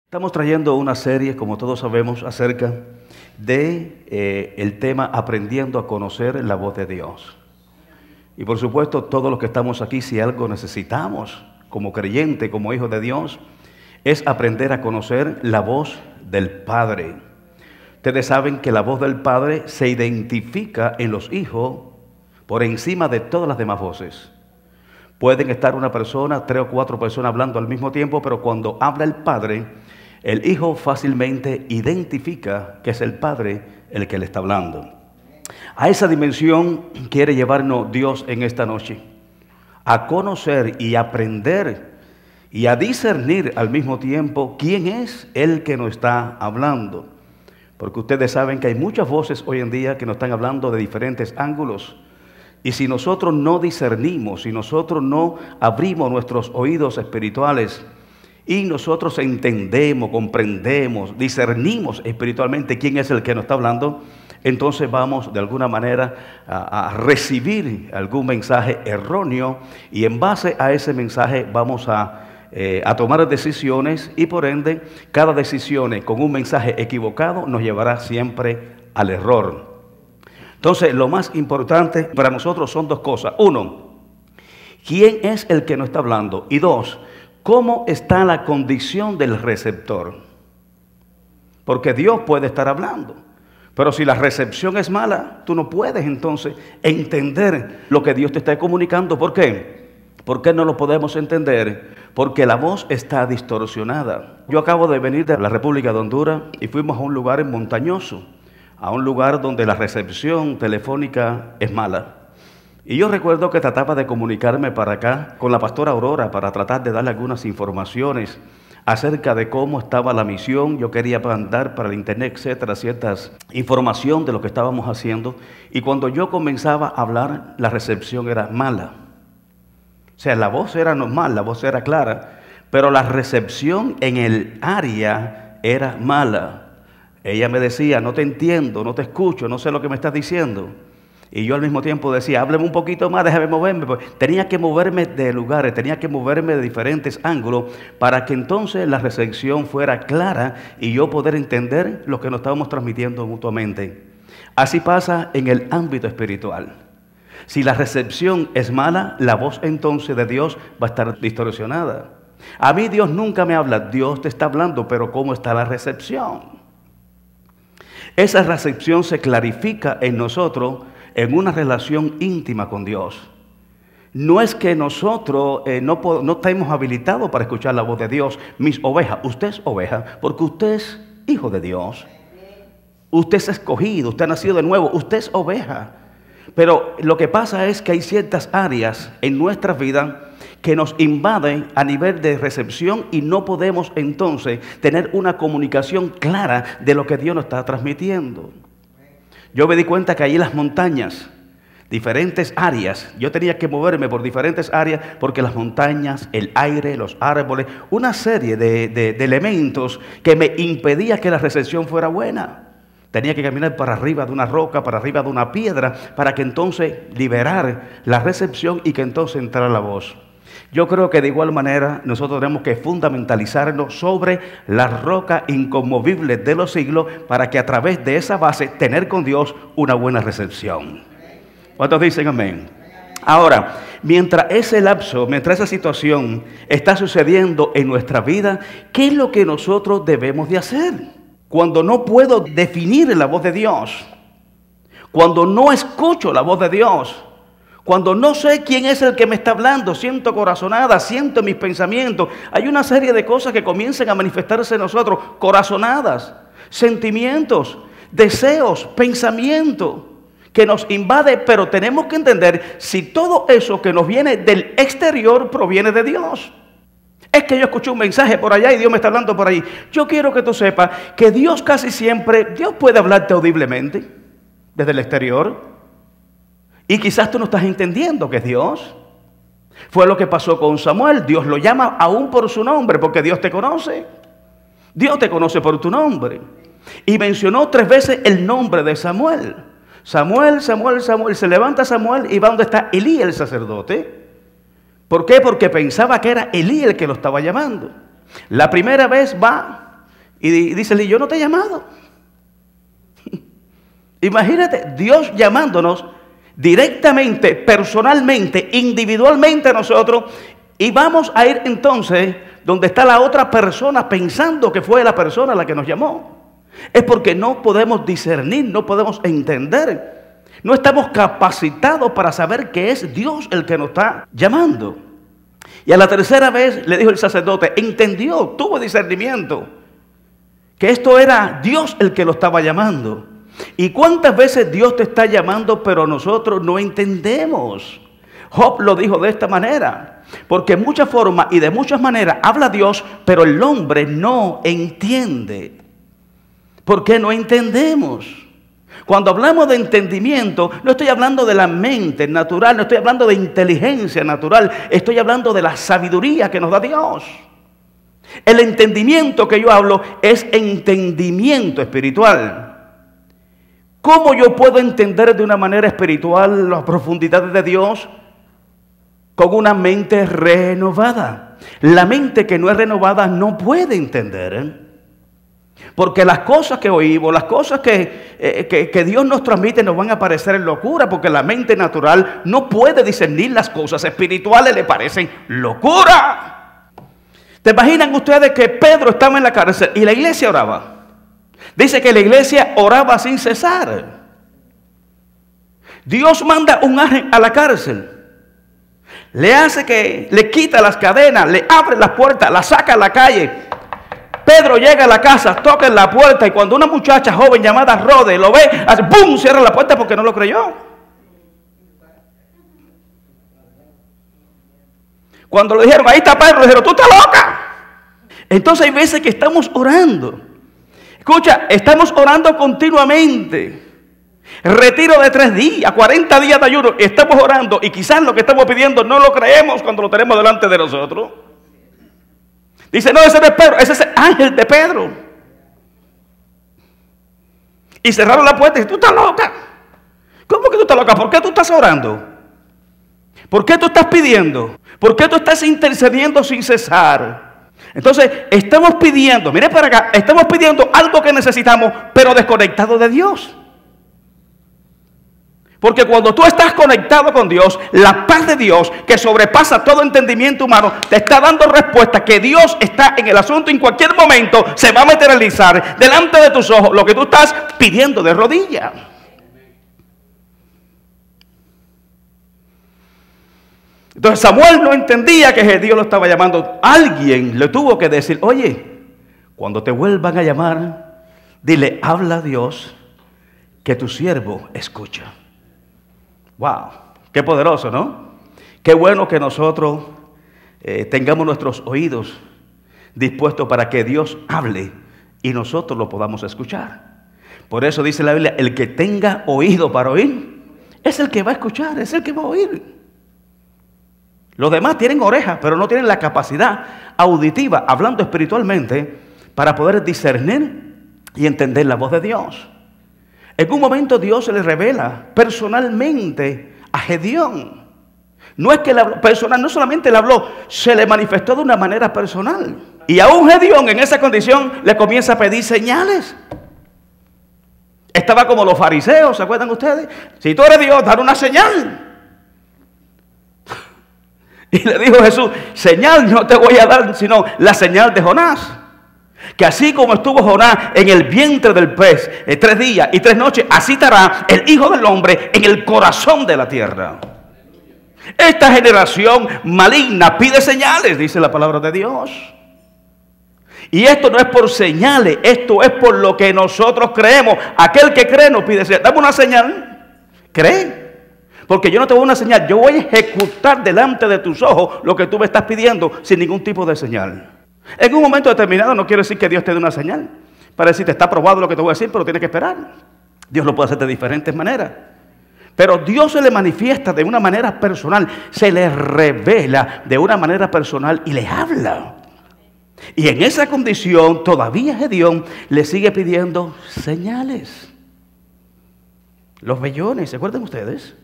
Estamos trayendo una serie, como todos sabemos, acerca de el tema aprendiendo a conocer la voz de Dios. Y por supuesto, todos los que estamos aquí, si algo necesitamos como creyente, como hijo de Dios, es aprender a conocer la voz del Padre. Ustedes saben que la voz del Padre se identifica en los hijos por encima de todas las demás voces. Pueden estar una persona, 3 o 4 personas hablando al mismo tiempo, pero cuando habla el Padre, el Hijo fácilmente identifica que es el Padre el que le está hablando. A esa dimensión quiere llevarnos Dios en esta noche, a conocer y aprender y a discernir al mismo tiempo quién es el que nos está hablando. Porque ustedes saben que hay muchas voces hoy en día que nos están hablando de diferentes ángulos. Y si nosotros no discernimos, si nosotros no abrimos nuestros oídos espirituales y nosotros entendemos, comprendemos, discernimos espiritualmente quién es el que nos está hablando, entonces vamos de alguna manera a recibir algún mensaje erróneo y en base a ese mensaje vamos a tomar decisiones y por ende cada decisión con un mensaje equivocado nos llevará siempre al error. Entonces, lo más importante para nosotros son 2 cosas. 1, ¿quién es el que nos está hablando? Y 2, ¿cómo está la condición del receptor? Porque Dios puede estar hablando, pero si la recepción es mala, tú no puedes entonces entender lo que Dios te está comunicando. ¿Por qué? ¿Por qué no lo podemos entender? Porque la voz está distorsionada. Yo acabo de venir de la República de Honduras y fuimos a un lugar montañoso, a un lugar donde la recepción telefónica es mala. Y yo recuerdo que trataba de comunicarme para acá con la pastora Aurora para tratar de darle algunas informaciones acerca de cómo estaba la misión. Yo quería mandar para el internet, etcétera, ciertas información de lo que estábamos haciendo. Y cuando yo comenzaba a hablar, la recepción era mala. O sea, la voz era normal, la voz era clara, pero la recepción en el área era mala. Ella me decía, no te entiendo, no te escucho, no sé lo que me estás diciendo. Y yo al mismo tiempo decía, háblame un poquito más, déjame moverme. Tenía que moverme de lugares, tenía que moverme de diferentes ángulos para que entonces la recepción fuera clara y yo poder entender lo que nos estábamos transmitiendo mutuamente. Así pasa en el ámbito espiritual. Si la recepción es mala, la voz entonces de Dios va a estar distorsionada. A mí Dios nunca me habla, Dios te está hablando, pero ¿cómo está la recepción? Esa recepción se clarifica en nosotros en una relación íntima con Dios. No es que nosotros no estemos habilitados para escuchar la voz de Dios. Mis ovejas, usted es oveja porque usted es hijo de Dios. Usted es escogido, usted ha nacido de nuevo, usted es oveja. Pero lo que pasa es que hay ciertas áreas en nuestra vida que nos invaden a nivel de recepción y no podemos entonces tener una comunicación clara de lo que Dios nos está transmitiendo. Yo me di cuenta que ahí en las montañas, diferentes áreas, yo tenía que moverme por diferentes áreas porque las montañas, el aire, los árboles, una serie de elementos que me impedía que la recepción fuera buena. Tenía que caminar para arriba de una roca, para arriba de una piedra, para que entonces liberar la recepción y que entonces entrara la voz. Yo creo que de igual manera nosotros tenemos que fundamentalizarnos sobre la roca inconmovible de los siglos para que a través de esa base tener con Dios una buena recepción. ¿Cuántos dicen amén? Ahora, mientras ese lapso, mientras esa situación está sucediendo en nuestra vida, ¿qué es lo que nosotros debemos de hacer? Cuando no puedo definir la voz de Dios, cuando no escucho la voz de Dios, cuando no sé quién es el que me está hablando, siento corazonada, siento mis pensamientos. Hay una serie de cosas que comienzan a manifestarse en nosotros, corazonadas, sentimientos, deseos, pensamientos que nos invade, pero tenemos que entender si todo eso que nos viene del exterior proviene de Dios. Es que yo escuché un mensaje por allá y Dios me está hablando por ahí. Yo quiero que tú sepas que Dios casi siempre, Dios puede hablarte audiblemente desde el exterior. Y quizás tú no estás entendiendo que es Dios. Fue lo que pasó con Samuel. Dios lo llama aún por su nombre, porque Dios te conoce. Dios te conoce por tu nombre. Y mencionó 3 veces el nombre de Samuel. Samuel, Samuel, Samuel. Se levanta Samuel y va donde está Elí, el sacerdote. ¿Por qué? Porque pensaba que era Elí el que lo estaba llamando. La primera vez va Y dice, yo no te he llamado. Imagínate, Dios llamándonos directamente, personalmente, individualmente a nosotros, y vamos a ir entonces donde está la otra persona pensando que fue la persona la que nos llamó. Es porque no podemos discernir, no podemos entender, no estamos capacitados para saber que es Dios el que nos está llamando. Y a la tercera vez le dijo el sacerdote, entendió, tuvo discernimiento, que esto era Dios el que lo estaba llamando. ¿Y cuántas veces Dios te está llamando, pero nosotros no entendemos? Job lo dijo de esta manera, porque en muchas formas y de muchas maneras habla Dios, pero el hombre no entiende. ¿Por qué no entendemos? Cuando hablamos de entendimiento, no estoy hablando de la mente natural, no estoy hablando de inteligencia natural, estoy hablando de la sabiduría que nos da Dios. El entendimiento que yo hablo es entendimiento espiritual. ¿Cómo yo puedo entender de una manera espiritual las profundidades de Dios? Con una mente renovada. La mente que no es renovada no puede entender. Porque las cosas que oímos, las cosas que Dios nos transmite nos van a parecer en locura, porque la mente natural no puede discernir las cosas espirituales, le parecen locura. ¿Te imaginan ustedes que Pedro estaba en la cárcel y la iglesia oraba? Dice que la iglesia oraba sin cesar. Dios manda un ángel a la cárcel, le hace que le quita las cadenas, le abre las puertas, la saca a la calle. Pedro llega a la casa, toca en la puerta y cuando una muchacha joven llamada Rode lo ve, hace ¡pum!, cierra la puerta porque no lo creyó. Cuando le dijeron, ahí está Pedro, le dijeron, tú estás loca. Entonces hay veces que estamos orando. Escucha, estamos orando continuamente. Retiro de 3 días, 40 días de ayuno, estamos orando y quizás lo que estamos pidiendo no lo creemos cuando lo tenemos delante de nosotros. Dice, no, ese no es Pedro, ese es el ángel de Pedro. Y cerraron la puerta y dice, tú estás loca. ¿Cómo que tú estás loca? ¿Por qué tú estás orando? ¿Por qué tú estás pidiendo? ¿Por qué tú estás intercediendo sin cesar? Entonces, estamos pidiendo, mire para acá, estamos pidiendo algo que necesitamos, pero desconectado de Dios. Porque cuando tú estás conectado con Dios, la paz de Dios, que sobrepasa todo entendimiento humano, te está dando respuesta que Dios está en el asunto y en cualquier momento se va a materializar delante de tus ojos lo que tú estás pidiendo de rodillas. Entonces Samuel no entendía que Dios lo estaba llamando. Alguien le tuvo que decir, oye, cuando te vuelvan a llamar, dile, habla a Dios, que tu siervo escucha. Wow, qué poderoso, ¿no? Qué bueno que nosotros tengamos nuestros oídos dispuestos para que Dios hable y nosotros lo podamos escuchar. Por eso dice la Biblia, el que tenga oído para oír, es el que va a escuchar, es el que va a oír. Los demás tienen orejas, pero no tienen la capacidad auditiva, hablando espiritualmente, para poder discernir y entender la voz de Dios. En un momento Dios se le revela personalmente a Gedeón. No es que le habló personal, no solamente le habló, se le manifestó de una manera personal. Y aún Gedeón en esa condición le comienza a pedir señales. Estaba como los fariseos, ¿se acuerdan ustedes? Si tú eres Dios, dar una señal. Y le dijo Jesús, señal no te voy a dar, sino la señal de Jonás. Que así como estuvo Jonás en el vientre del pez 3 días y 3 noches, así estará el Hijo del Hombre en el corazón de la tierra. Esta generación maligna pide señales, dice la palabra de Dios. Y esto no es por señales, esto es por lo que nosotros creemos. Aquel que cree nos pide señales. Dame una señal, cree. Porque yo no te voy a una señal, yo voy a ejecutar delante de tus ojos lo que tú me estás pidiendo sin ningún tipo de señal. En un momento determinado no quiero decir que Dios te dé una señal para decirte está aprobado lo que te voy a decir, pero tienes que esperar. Dios lo puede hacer de diferentes maneras. Pero Dios se le manifiesta de una manera personal, se le revela de una manera personal y le habla. Y en esa condición todavía Gedeón le sigue pidiendo señales. Los vellones, ¿se acuerdan ustedes?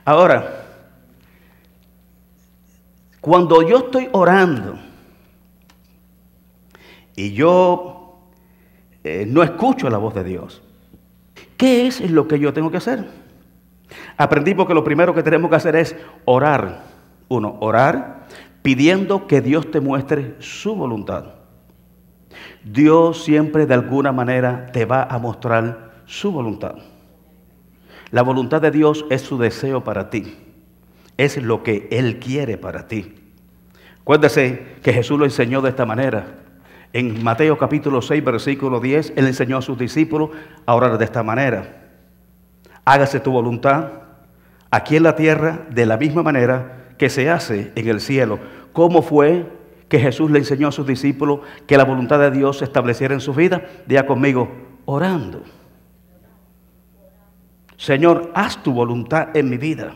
Ahora, Cuando yo estoy orando y yo no escucho la voz de Dios, ¿qué es lo que yo tengo que hacer? Aprendí porque lo primero que tenemos que hacer es orar. Uno, orar pidiendo que Dios te muestre su voluntad. Dios siempre de alguna manera te va a mostrar su voluntad. La voluntad de Dios es su deseo para ti. Es lo que Él quiere para ti. Acuérdese que Jesús lo enseñó de esta manera. En Mateo capítulo 6, versículo 10, Él enseñó a sus discípulos a orar de esta manera. Hágase tu voluntad aquí en la tierra de la misma manera que se hace en el cielo. ¿Cómo fue que Jesús le enseñó a sus discípulos que la voluntad de Dios se estableciera en su vida? Diga conmigo, orando. Señor, haz tu voluntad en mi vida.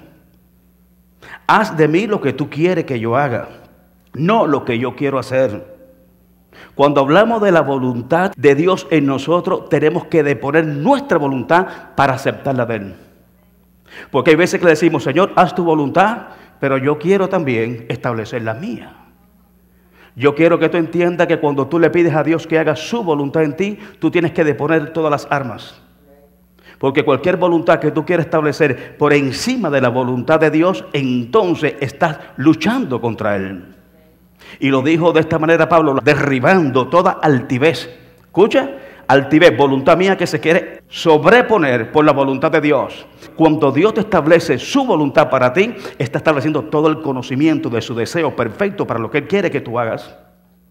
Haz de mí lo que tú quieres que yo haga, no lo que yo quiero hacer. Cuando hablamos de la voluntad de Dios en nosotros, tenemos que deponer nuestra voluntad para aceptarla de Él. Porque hay veces que le decimos, Señor, haz tu voluntad, pero yo quiero también establecer la mía. Yo quiero que tú entiendas que cuando tú le pides a Dios que haga su voluntad en ti, tú tienes que deponer todas las armas. Porque cualquier voluntad que tú quieras establecer por encima de la voluntad de Dios, entonces estás luchando contra Él. Y lo dijo de esta manera Pablo, derribando toda altivez. Escucha, altivez, voluntad mía que se quiere sobreponer por la voluntad de Dios. Cuando Dios te establece su voluntad para ti, está estableciendo todo el conocimiento de su deseo perfecto para lo que Él quiere que tú hagas.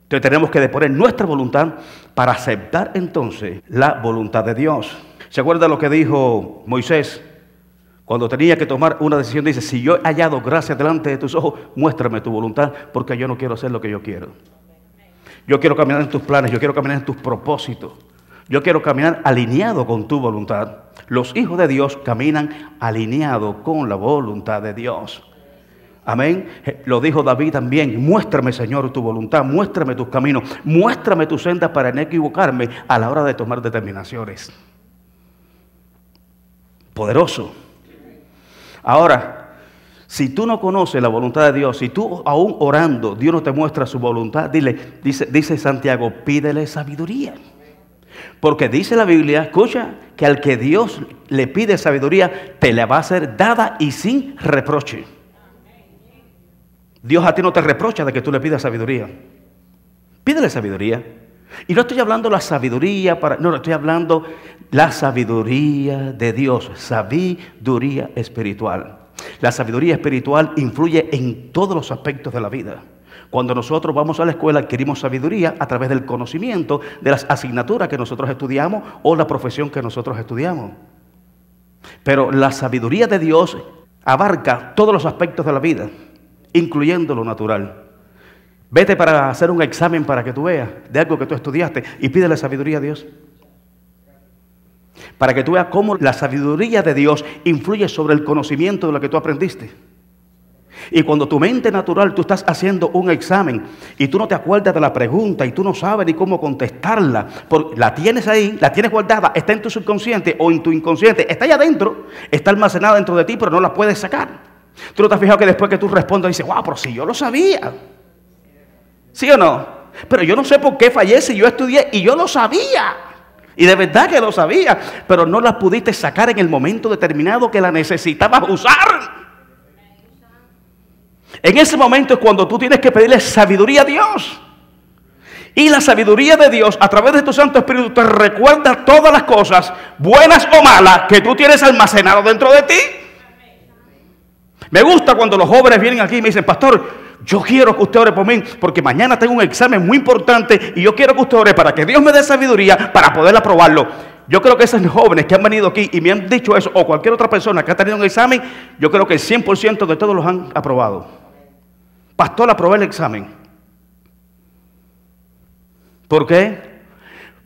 Entonces tenemos que deponer nuestra voluntad para aceptar entonces la voluntad de Dios. ¿Se acuerda lo que dijo Moisés? Cuando tenía que tomar una decisión, dice, si yo he hallado gracia delante de tus ojos, muéstrame tu voluntad, porque yo no quiero hacer lo que yo quiero. Yo quiero caminar en tus planes, yo quiero caminar en tus propósitos. Yo quiero caminar alineado con tu voluntad. Los hijos de Dios caminan alineados con la voluntad de Dios. Amén. Lo dijo David también, muéstrame, Señor, tu voluntad, muéstrame tus caminos, muéstrame tus sendas para no equivocarme a la hora de tomar determinaciones. Poderoso. Ahora, si tú no conoces la voluntad de Dios, si tú aún orando, Dios no te muestra su voluntad, dice Santiago, pídele sabiduría. Porque dice la Biblia, escucha, que al que Dios le pide sabiduría, te la va a ser dada y sin reproche. Dios a ti no te reprocha de que tú le pidas sabiduría. Pídele sabiduría. Y no estoy hablando la sabiduría no, estoy hablando la sabiduría de Dios, sabiduría espiritual. La sabiduría espiritual influye en todos los aspectos de la vida. Cuando nosotros vamos a la escuela adquirimos sabiduría a través del conocimiento de las asignaturas que nosotros estudiamos o la profesión que nosotros estudiamos. Pero la sabiduría de Dios abarca todos los aspectos de la vida, incluyendo lo natural. Vete para hacer un examen para que tú veas de algo que tú estudiaste y pídele sabiduría a Dios. Para que tú veas cómo la sabiduría de Dios influye sobre el conocimiento de lo que tú aprendiste. Y cuando tu mente natural, tú estás haciendo un examen y tú no te acuerdas de la pregunta y tú no sabes ni cómo contestarla, la tienes ahí, la tienes guardada, está en tu subconsciente o en tu inconsciente, está allá adentro, está almacenada dentro de ti, pero no la puedes sacar. Tú no te has fijado que después que tú respondes dices, wow, pero si yo lo sabía. ¿Sí o no? Pero yo no sé por qué fallé si yo estudié y yo lo sabía. Y de verdad que lo sabía, pero no la pudiste sacar en el momento determinado que la necesitabas usar. En ese momento es cuando tú tienes que pedirle sabiduría a Dios. Y la sabiduría de Dios a través de tu Santo Espíritu te recuerda todas las cosas, buenas o malas, que tú tienes almacenado dentro de ti. Me gusta cuando los jóvenes vienen aquí y me dicen, pastor, yo quiero que usted ore por mí, porque mañana tengo un examen muy importante y yo quiero que usted ore para que Dios me dé sabiduría para poder aprobarlo. Yo creo que esos jóvenes que han venido aquí y me han dicho eso, o cualquier otra persona que ha tenido un examen, yo creo que el 100% de todos los han aprobado. Pastor, aprobé el examen. ¿Por qué?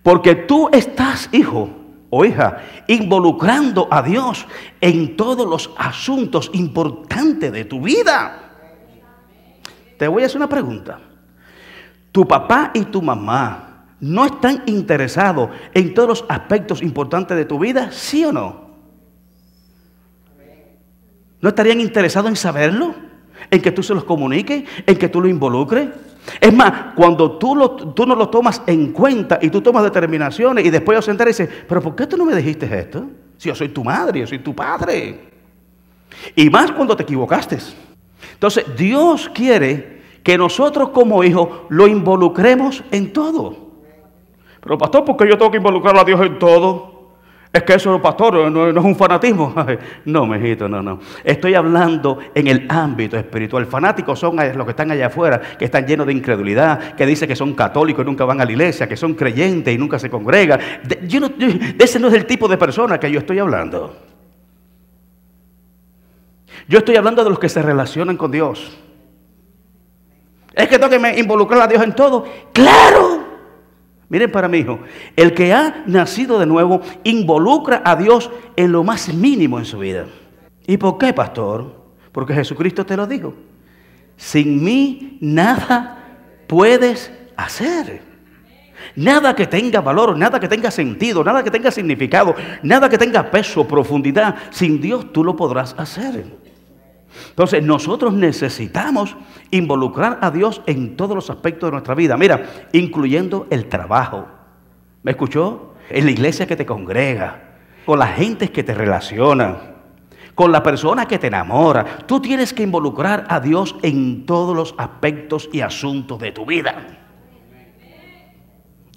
Porque tú estás, hijo o hija, involucrando a Dios en todos los asuntos importantes de tu vida. Te voy a hacer una pregunta. ¿Tu papá y tu mamá no están interesados en todos los aspectos importantes de tu vida? ¿Sí o no? ¿No estarían interesados en saberlo? en que tú se los comuniques, en que tú lo involucres. Es más, cuando tú no lo tomas en cuenta y tú tomas determinaciones y después ellos se enteran y dicen, pero ¿por qué tú no me dijiste esto? Si yo soy tu madre, yo soy tu padre. Y más cuando te equivocaste. Entonces, Dios quiere que nosotros como hijos lo involucremos en todo. Pero pastor, ¿por qué yo tengo que involucrar a Dios en todo? Es que eso, pastor, no es un fanatismo. No, mijito, no. Estoy hablando en el ámbito espiritual. Fanáticos son los que están allá afuera, que están llenos de incredulidad, que dicen que son católicos y nunca van a la iglesia, que son creyentes y nunca se congregan. Ese no es el tipo de persona que yo estoy hablando. Yo estoy hablando de los que se relacionan con Dios. ¿Es que tengo que involucrar a Dios en todo? ¡Claro! Miren para mí, hijo, el que ha nacido de nuevo involucra a Dios en lo más mínimo en su vida. ¿Y por qué, pastor? Porque Jesucristo te lo dijo. Sin mí nada puedes hacer. Nada que tenga valor, nada que tenga sentido, nada que tenga significado, nada que tenga peso, profundidad. Sin Dios tú lo podrás hacer. Entonces nosotros necesitamos involucrar a Dios en todos los aspectos de nuestra vida. Mira, incluyendo el trabajo. ¿Me escuchó? En la iglesia que te congrega, con la gente que te relaciona, con la persona que te enamora. Tú tienes que involucrar a Dios en todos los aspectos y asuntos de tu vida.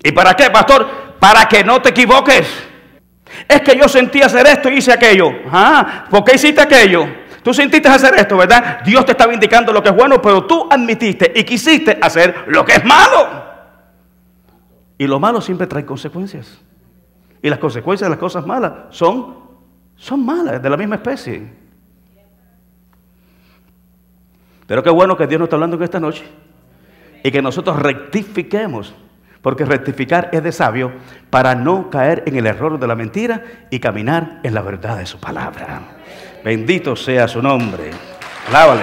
¿Y para qué, pastor? Para que no te equivoques. Es que yo sentí hacer esto y hice aquello. ¿Por qué hiciste aquello? Tú sentiste hacer esto, ¿verdad? Dios te estaba indicando lo que es bueno, pero tú admitiste y quisiste hacer lo que es malo. Y lo malo siempre trae consecuencias. Y las consecuencias de las cosas malas son malas, de la misma especie. Pero qué bueno que Dios nos está hablando en esta noche. Y que nosotros rectifiquemos. Porque rectificar es de sabio para no caer en el error de la mentira y caminar en la verdad de su palabra. Bendito sea su nombre. Alábale.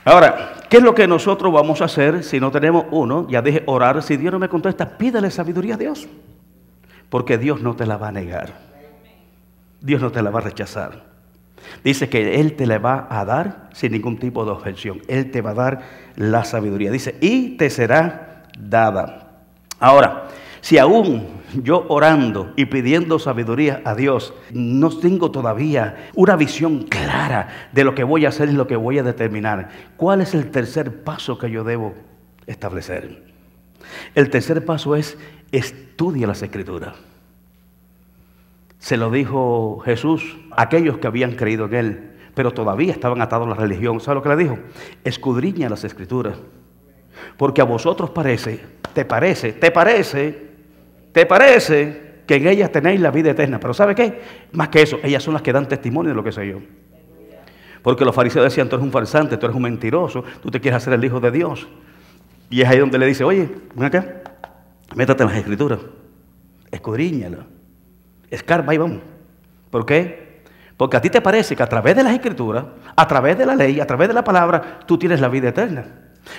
Ahora, ¿qué es lo que nosotros vamos a hacer si no tenemos uno? Ya dije orar. Si Dios no me contesta, pídale sabiduría a Dios. Porque Dios no te la va a negar. Dios no te la va a rechazar. Dice que Él te la va a dar sin ningún tipo de objeción. Él te va a dar la sabiduría. Dice, y te será dada. Ahora, si aún yo orando y pidiendo sabiduría a Dios, no tengo todavía una visión clara de lo que voy a hacer y lo que voy a determinar, ¿cuál es el tercer paso que yo debo establecer? El tercer paso es estudia las Escrituras. Se lo dijo Jesús a aquellos que habían creído en Él, pero todavía estaban atados a la religión. ¿Sabe lo que le dijo? Escudriña las Escrituras, porque a vosotros te parece que en ellas tenéis la vida eterna. Pero ¿sabe qué? Más que eso, ellas son las que dan testimonio de lo que soy yo. Porque los fariseos decían, tú eres un farsante, tú eres un mentiroso, tú te quieres hacer el Hijo de Dios. Y es ahí donde le dice, oye, ven acá, métate en las Escrituras, escudriñala, escarba y vamos. ¿Por qué? Porque a ti te parece que a través de las Escrituras, a través de la ley, a través de la palabra, tú tienes la vida eterna.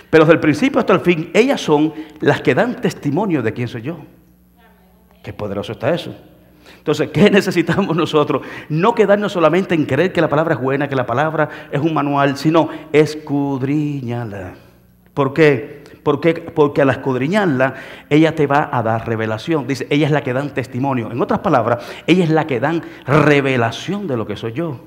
Pero desde el principio hasta el fin, ellas son las que dan testimonio de quién soy yo. Qué poderoso está eso. Entonces, ¿qué necesitamos nosotros? No quedarnos solamente en creer que la palabra es buena, que la palabra es un manual, sino escudriñarla. ¿Por qué? Porque al escudriñarla, ella te va a dar revelación. Dice, ella es la que dan testimonio. En otras palabras, ella es la que dan revelación de lo que soy yo.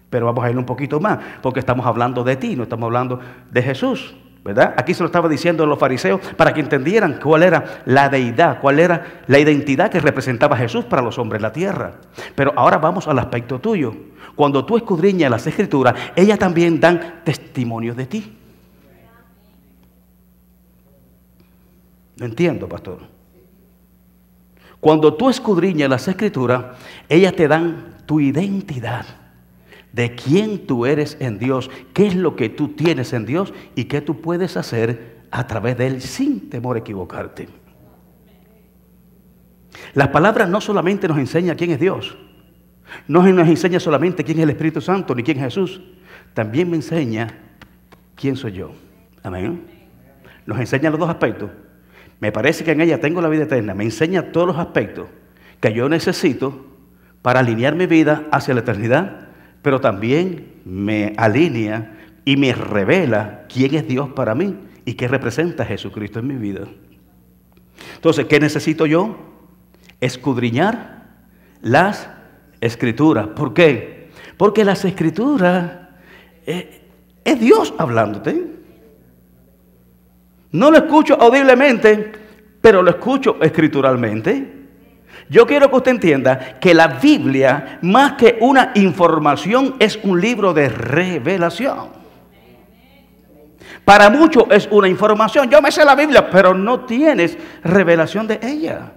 Pero vamos a ir un poquito más, porque estamos hablando de ti, no estamos hablando de Jesús, ¿verdad? Aquí se lo estaba diciendo a los fariseos para que entendieran cuál era la deidad, cuál era la identidad que representaba Jesús para los hombres de la tierra. Pero ahora vamos al aspecto tuyo. Cuando tú escudriñas las Escrituras, ellas también dan testimonio de ti. No entiendo, pastor. Cuando tú escudriñas las Escrituras, ellas te dan tu identidad. De quién tú eres en Dios, qué es lo que tú tienes en Dios y qué tú puedes hacer a través de Él sin temor a equivocarte. Las palabras no solamente nos enseñan quién es Dios, no nos enseña solamente quién es el Espíritu Santo ni quién es Jesús, también me enseña quién soy yo. Amén. Nos enseña los dos aspectos. Me parece que en ella tengo la vida eterna, me enseña todos los aspectos que yo necesito para alinear mi vida hacia la eternidad. Pero también me alinea y me revela quién es Dios para mí y qué representa Jesucristo en mi vida. Entonces, ¿qué necesito yo? Escudriñar las Escrituras. ¿Por qué? Porque las Escrituras es Dios hablándote. No lo escucho audiblemente, pero lo escucho escrituralmente. Yo quiero que usted entienda que la Biblia, más que una información, es un libro de revelación. Para muchos es una información. Yo me sé la Biblia, pero no tienes revelación de ella.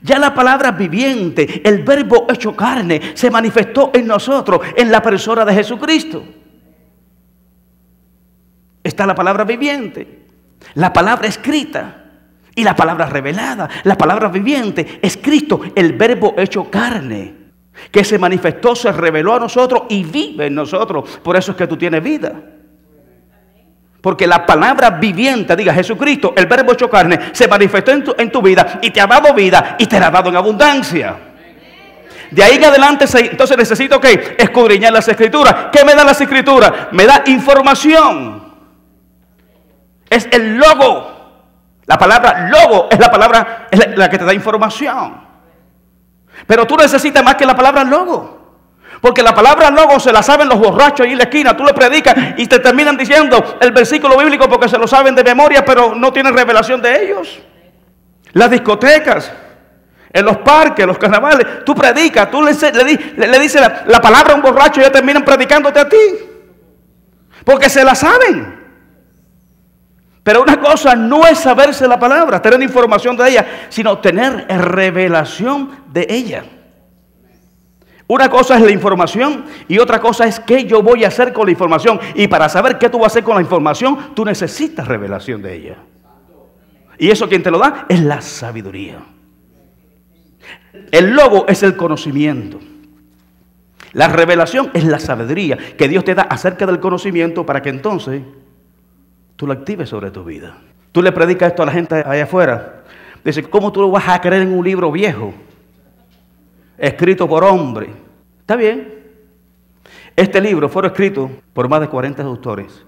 Ya la palabra viviente, el verbo hecho carne, se manifestó en nosotros, en la persona de Jesucristo. Está la palabra viviente, la palabra escrita y la palabra revelada. La palabra viviente es Cristo, el verbo hecho carne, que se manifestó, se reveló a nosotros y vive en nosotros. Por eso es que tú tienes vida. Porque la palabra viviente, diga Jesucristo, el verbo hecho carne, se manifestó en tu vida y te ha dado vida y te la ha dado en abundancia. De ahí en adelante, entonces necesito que escudriñar las Escrituras. ¿Qué me da las Escrituras? Me da información. Es el logo. La palabra logo es la palabra, es la que te da información. Pero tú necesitas más que la palabra logo. Porque la palabra logo se la saben los borrachos ahí en la esquina. Tú le predicas y te terminan diciendo el versículo bíblico porque se lo saben de memoria, pero no tienen revelación de ellos. Las discotecas, en los parques, los carnavales, tú predicas, tú le dices la palabra a un borracho y ellos terminan predicándote a ti. Porque se la saben. Pero una cosa no es saberse la palabra, tener información de ella, sino tener revelación de ella. Una cosa es la información y otra cosa es qué yo voy a hacer con la información. Y para saber qué tú vas a hacer con la información, tú necesitas revelación de ella. Y eso quien te lo da es la sabiduría. El logo es el conocimiento. La revelación es la sabiduría que Dios te da acerca del conocimiento para que entonces tú lo actives sobre tu vida. Tú le predicas esto a la gente allá afuera. Dice, ¿cómo tú vas a creer en un libro viejo? Escrito por hombre. Está bien. Este libro fue escrito por más de 40 autores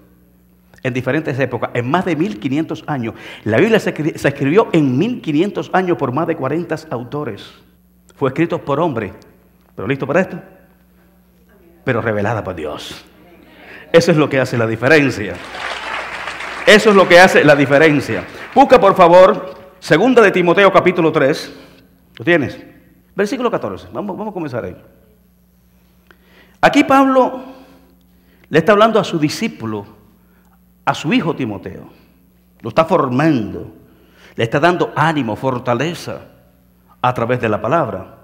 en diferentes épocas, en más de 1500 años. La Biblia se escribió en 1500 años por más de 40 autores. Fue escrito por hombre. ¿Pero listo para esto? Pero revelada por Dios. Eso es lo que hace la diferencia. Eso es lo que hace la diferencia. Busca por favor 2 de Timoteo capítulo 3. ¿Lo tienes? Versículo 14. Vamos a comenzar ahí. Aquí Pablo le está hablando a su discípulo, a su hijo Timoteo. Lo está formando. Le está dando ánimo, fortaleza a través de la palabra.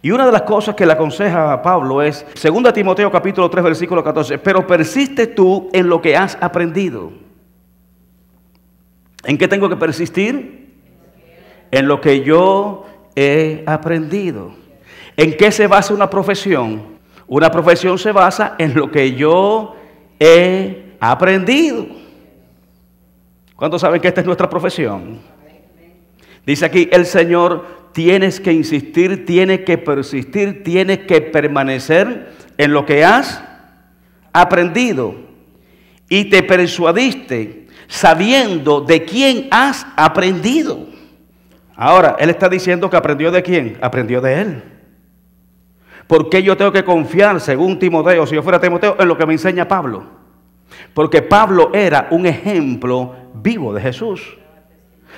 Y una de las cosas que le aconseja a Pablo es 2 Timoteo capítulo 3 versículo 14. Pero persiste tú en lo que has aprendido. ¿En qué tengo que persistir? En lo que yo he aprendido. ¿En qué se basa una profesión? Una profesión se basa en lo que yo he aprendido. ¿Cuántos saben que esta es nuestra profesión? Dice aquí el Señor, tienes que insistir, tienes que persistir, tienes que permanecer en lo que has aprendido y te persuadiste sabiendo de quién has aprendido. Ahora, él está diciendo que aprendió de quién, aprendió de él. ¿Por qué yo tengo que confiar, según Timoteo, si yo fuera Timoteo, en lo que me enseña Pablo? Porque Pablo era un ejemplo vivo de Jesús.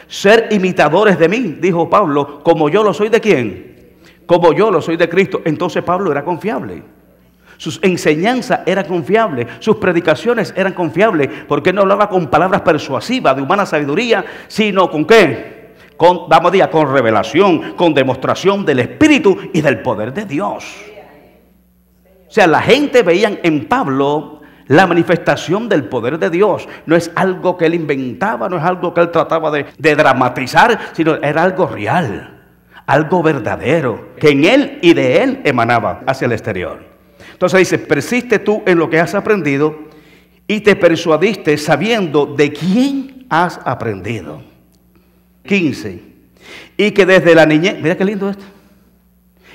Ser imitadores de mí, dijo Pablo, como yo lo soy de quién, como yo lo soy de Cristo. Entonces Pablo era confiable. Sus enseñanzas eran confiables, sus predicaciones eran confiables, porque no hablaba con palabras persuasivas de humana sabiduría, sino con ¿qué? Con revelación, con demostración del Espíritu y del poder de Dios. O sea, la gente veía en Pablo la manifestación del poder de Dios. No es algo que él inventaba, no es algo que él trataba de dramatizar, sino era algo real, algo verdadero, que en él y de él emanaba hacia el exterior. Entonces dice, persiste tú en lo que has aprendido y te persuadiste sabiendo de quién has aprendido. 15. Y que desde la niñez, mira qué lindo esto.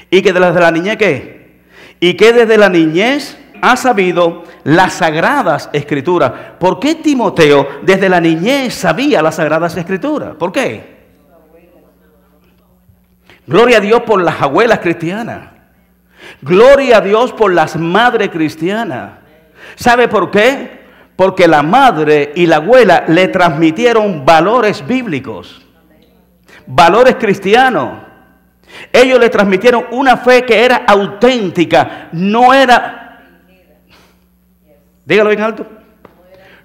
Y que desde la niñez, ¿qué? Y que desde la niñez ha sabido las Sagradas Escrituras. ¿Por qué Timoteo desde la niñez sabía las Sagradas Escrituras? ¿Por qué? Gloria a Dios por las abuelas cristianas. Gloria a Dios por las madres cristianas. ¿Sabe por qué? Porque la madre y la abuela le transmitieron valores bíblicos, valores cristianos. Ellos le transmitieron una fe que era auténtica, no era, dígalo bien alto,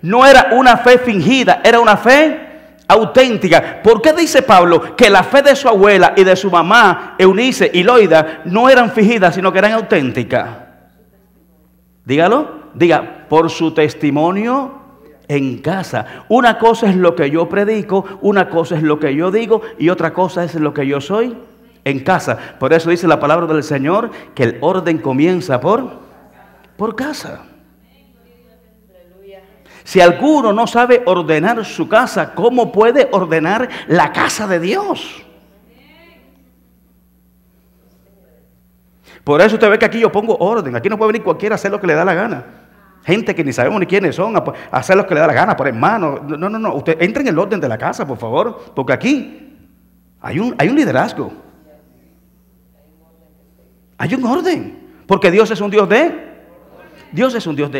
no era una fe fingida, era una fe auténtica. ¿Por qué dice Pablo que la fe de su abuela y de su mamá, Eunice y Loida, no eran fingidas, sino que eran auténticas? Dígalo, diga, por su testimonio en casa. Una cosa es lo que yo predico, una cosa es lo que yo digo y otra cosa es lo que yo soy en casa. Por eso dice la palabra del Señor que el orden comienza por casa. Si alguno no sabe ordenar su casa, ¿cómo puede ordenar la casa de Dios? Por eso usted ve que aquí yo pongo orden. Aquí no puede venir cualquiera a hacer lo que le da la gana. Gente que ni sabemos ni quiénes son, a hacer lo que le da la gana, por hermano. No. Usted entre en el orden de la casa, por favor. Porque aquí hay un liderazgo. Hay un orden. Porque Dios es un Dios de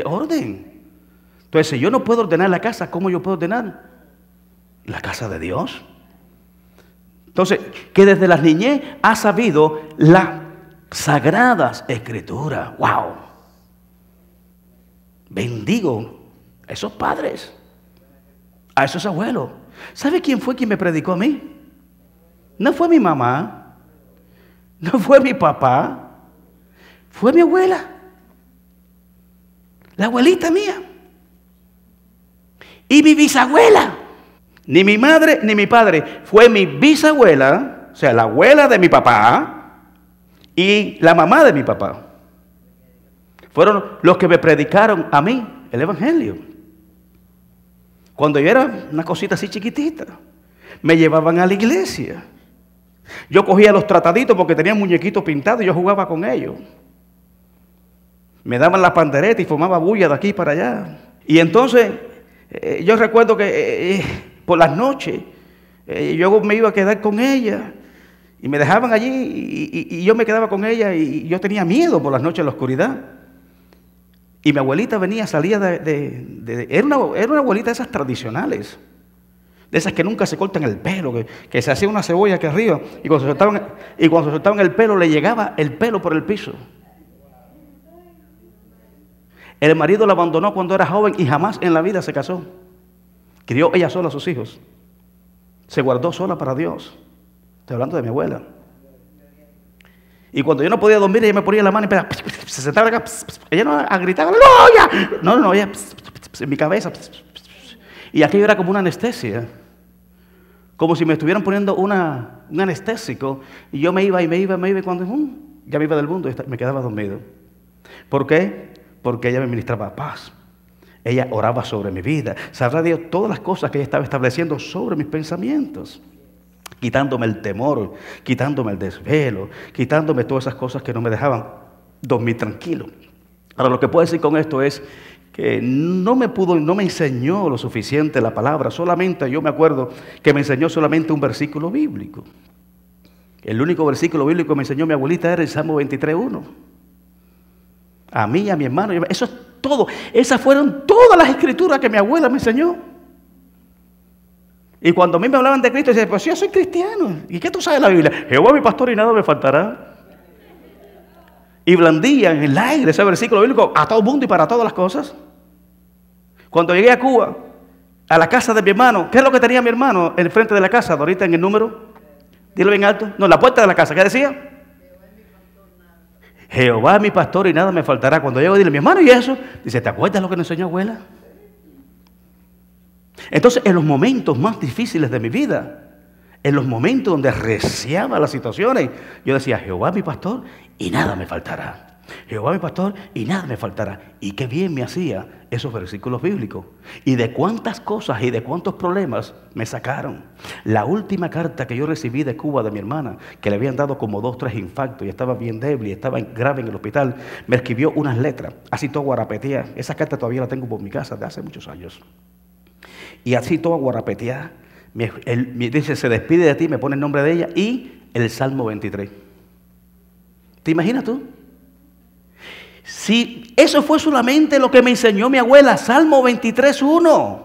orden. Entonces, si yo no puedo ordenar la casa, ¿cómo yo puedo ordenar la casa de Dios? Entonces, que desde la niñez ha sabido las Sagradas Escrituras. ¡Wow! Bendigo a esos padres, a esos abuelos. ¿Sabe quién fue quien me predicó a mí? No fue mi mamá, no fue mi papá, fue mi abuela, la abuelita mía. Y mi bisabuela, ni mi madre ni mi padre, fue mi bisabuela, o sea, la abuela de mi papá y la mamá de mi papá. Fueron los que me predicaron a mí el Evangelio. Cuando yo era una cosita así chiquitita, me llevaban a la iglesia. Yo cogía los trataditos porque tenían muñequitos pintados y yo jugaba con ellos. Me daban la pandereta y fumaba bulla de aquí para allá. Y entonces yo recuerdo que por las noches yo me iba a quedar con ella y me dejaban allí y yo me quedaba con ella y yo tenía miedo por las noches en la oscuridad. Y mi abuelita salía era una abuelita de esas tradicionales, de esas que nunca se cortan el pelo, que se hacía una cebolla aquí arriba y cuando se soltaban el pelo le llegaba el pelo por el piso. El marido la abandonó cuando era joven y jamás en la vida se casó. Crió ella sola a sus hijos. Se guardó sola para Dios. Estoy hablando de mi abuela. Y cuando yo no podía dormir, ella me ponía la mano y se sentaba acá. Ella no gritaba, ¡no, ya! No, ella en mi cabeza. Y aquello era como una anestesia. Como si me estuvieran poniendo un anestésico. Y yo me iba y cuando ya me iba del mundo y me quedaba dormido. ¿Por qué? Porque ella me ministraba paz. Ella oraba sobre mi vida. Sabrá Dios todas las cosas que ella estaba estableciendo sobre mis pensamientos. Quitándome el temor, quitándome el desvelo, quitándome todas esas cosas que no me dejaban dormir tranquilo. Ahora, lo que puedo decir con esto es que no me enseñó lo suficiente la palabra. Solamente, yo me acuerdo que me enseñó solamente un versículo bíblico. El único versículo bíblico que me enseñó mi abuelita era el Salmo 23:1. A mí, a mi hermano, eso es todo. Esas fueron todas las escrituras que mi abuela me enseñó. Y cuando a mí me hablaban de Cristo, decía, pues yo soy cristiano. ¿Y qué tú sabes de la Biblia? Jehová mi pastor y nada me faltará. Y blandían en el aire ese versículo bíblico a todo el mundo y para todas las cosas. Cuando llegué a Cuba, a la casa de mi hermano, ¿qué es lo que tenía mi hermano en el frente de la casa? Ahorita en el número, dilo bien alto. No, en la puerta de la casa, ¿qué decía? Jehová mi pastor y nada me faltará. Cuando llego a decirle, mi hermano, ¿y eso? Dice, ¿te acuerdas lo que nos enseñó abuela? Entonces, en los momentos más difíciles de mi vida, en los momentos donde reciaba las situaciones, yo decía, Jehová mi pastor y nada me faltará. Jehová mi pastor y nada me faltará. Y qué bien me hacía esos versículos bíblicos. Y de cuántas cosas y de cuántos problemas me sacaron. La última carta que yo recibí de Cuba de mi hermana, que le habían dado como 2 o 3 infartos y estaba bien débil y estaba grave en el hospital, me escribió unas letras, así todo guarapeteada. Esa carta todavía la tengo por mi casa de hace muchos años. Y así todo guarapeteada, me dice, se despide de ti, me pone el nombre de ella y el Salmo 23. ¿Te imaginas tú? Si eso fue solamente lo que me enseñó mi abuela, Salmo 23:1.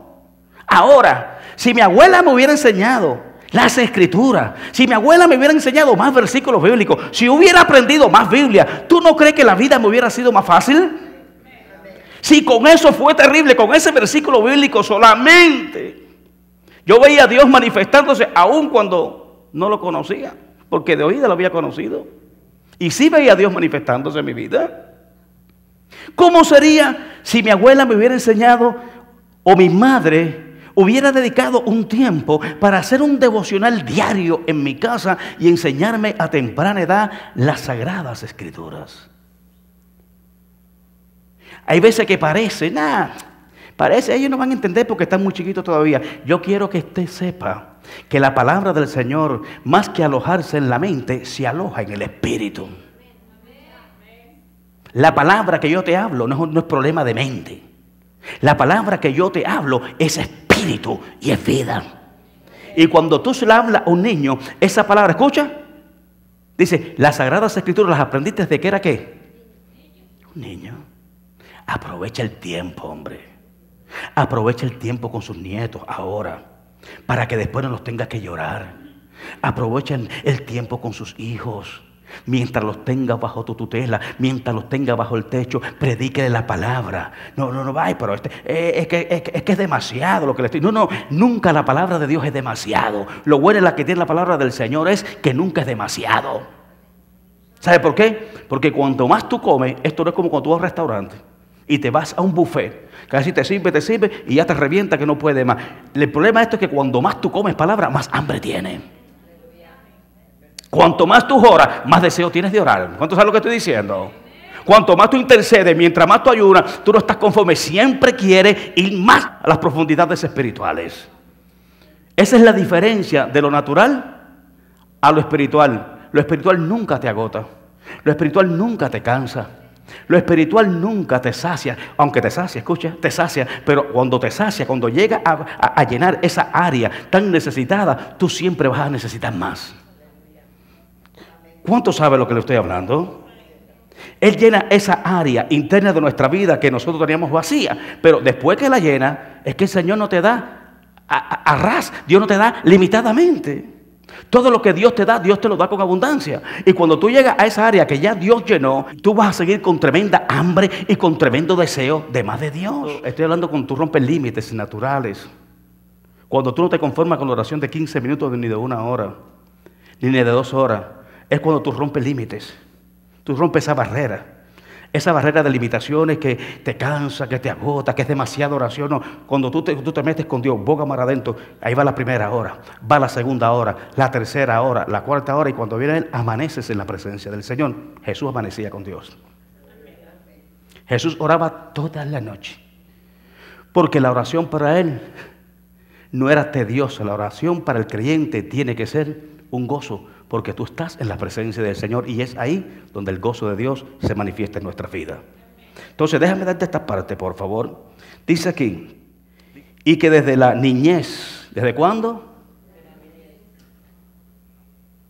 Ahora, si mi abuela me hubiera enseñado las escrituras, si mi abuela me hubiera enseñado más versículos bíblicos, si hubiera aprendido más Biblia, ¿tú no crees que la vida me hubiera sido más fácil? Si con eso fue terrible, con ese versículo bíblico solamente, yo veía a Dios manifestándose aún cuando no lo conocía, porque de oída lo había conocido. Y sí veía a Dios manifestándose en mi vida. ¿Cómo sería si mi abuela me hubiera enseñado o mi madre hubiera dedicado un tiempo para hacer un devocional diario en mi casa y enseñarme a temprana edad las sagradas escrituras? Hay veces que parece, ellos no van a entender porque están muy chiquitos todavía. Yo quiero que usted sepa que la palabra del Señor, más que alojarse en la mente, se aloja en el espíritu. La palabra que yo te hablo no es problema de mente. La palabra que yo te hablo es espíritu y es vida. Y cuando tú se la hablas a un niño, esa palabra, escucha, dice, las sagradas escrituras las aprendiste desde que era ¿qué? Un niño. Aprovecha el tiempo, hombre. Aprovecha el tiempo con sus nietos ahora, para que después no los tengas que llorar. Aprovechen el tiempo con sus hijos. Mientras los tenga bajo tu tutela, mientras los tenga bajo el techo, predíquele la palabra. No, ay, pero es que es demasiado lo que le estoy. No, nunca la palabra de Dios es demasiado. Lo bueno es la que tiene la palabra del Señor es que nunca es demasiado. ¿Sabe por qué? Porque cuanto más tú comes, esto no es como cuando tú vas a un restaurante y te vas a un buffet, casi te sirve y ya te revienta que no puede más. El problema de esto es que cuando más tú comes palabra, más hambre tienes. Cuanto más tú oras, más deseo tienes de orar. ¿Cuánto sabes lo que estoy diciendo? Cuanto más tú intercedes, mientras más tú ayunas, tú no estás conforme. Siempre quieres ir más a las profundidades espirituales. Esa es la diferencia de lo natural a lo espiritual. Lo espiritual nunca te agota. Lo espiritual nunca te cansa. Lo espiritual nunca te sacia. Aunque te sacia, escucha, te sacia. Pero cuando te sacia, cuando llega a llenar esa área tan necesitada, tú siempre vas a necesitar más. ¿Cuánto sabe lo que le estoy hablando? Él llena esa área interna de nuestra vida que nosotros teníamos vacía. Pero después que la llena, es que el Señor no te da a ras. Dios no te da limitadamente. Todo lo que Dios te da, Dios te lo da con abundancia. Y cuando tú llegas a esa área que ya Dios llenó, tú vas a seguir con tremenda hambre y con tremendo deseo de más de Dios. Estoy hablando cuando tú rompes límites naturales. Cuando tú no te conformas con la oración de 15 minutos ni de 1 hora, ni de 2 horas. Es cuando tú rompes límites. Tú rompes esa barrera de limitaciones que te cansa, que te agota, que es demasiada oración. No. Cuando tú te metes con Dios, boca mar adentro, ahí va la primera hora, va la segunda hora, la tercera hora, la cuarta hora, y cuando viene Él, amaneces en la presencia del Señor. Jesús amanecía con Dios. Jesús oraba toda la noche, porque la oración para Él no era tediosa. La oración para el creyente tiene que ser un gozo, porque tú estás en la presencia del Señor y es ahí donde el gozo de Dios se manifiesta en nuestra vida. Entonces déjame darte esta parte, por favor. Dice aquí, y que desde la niñez, ¿desde cuándo?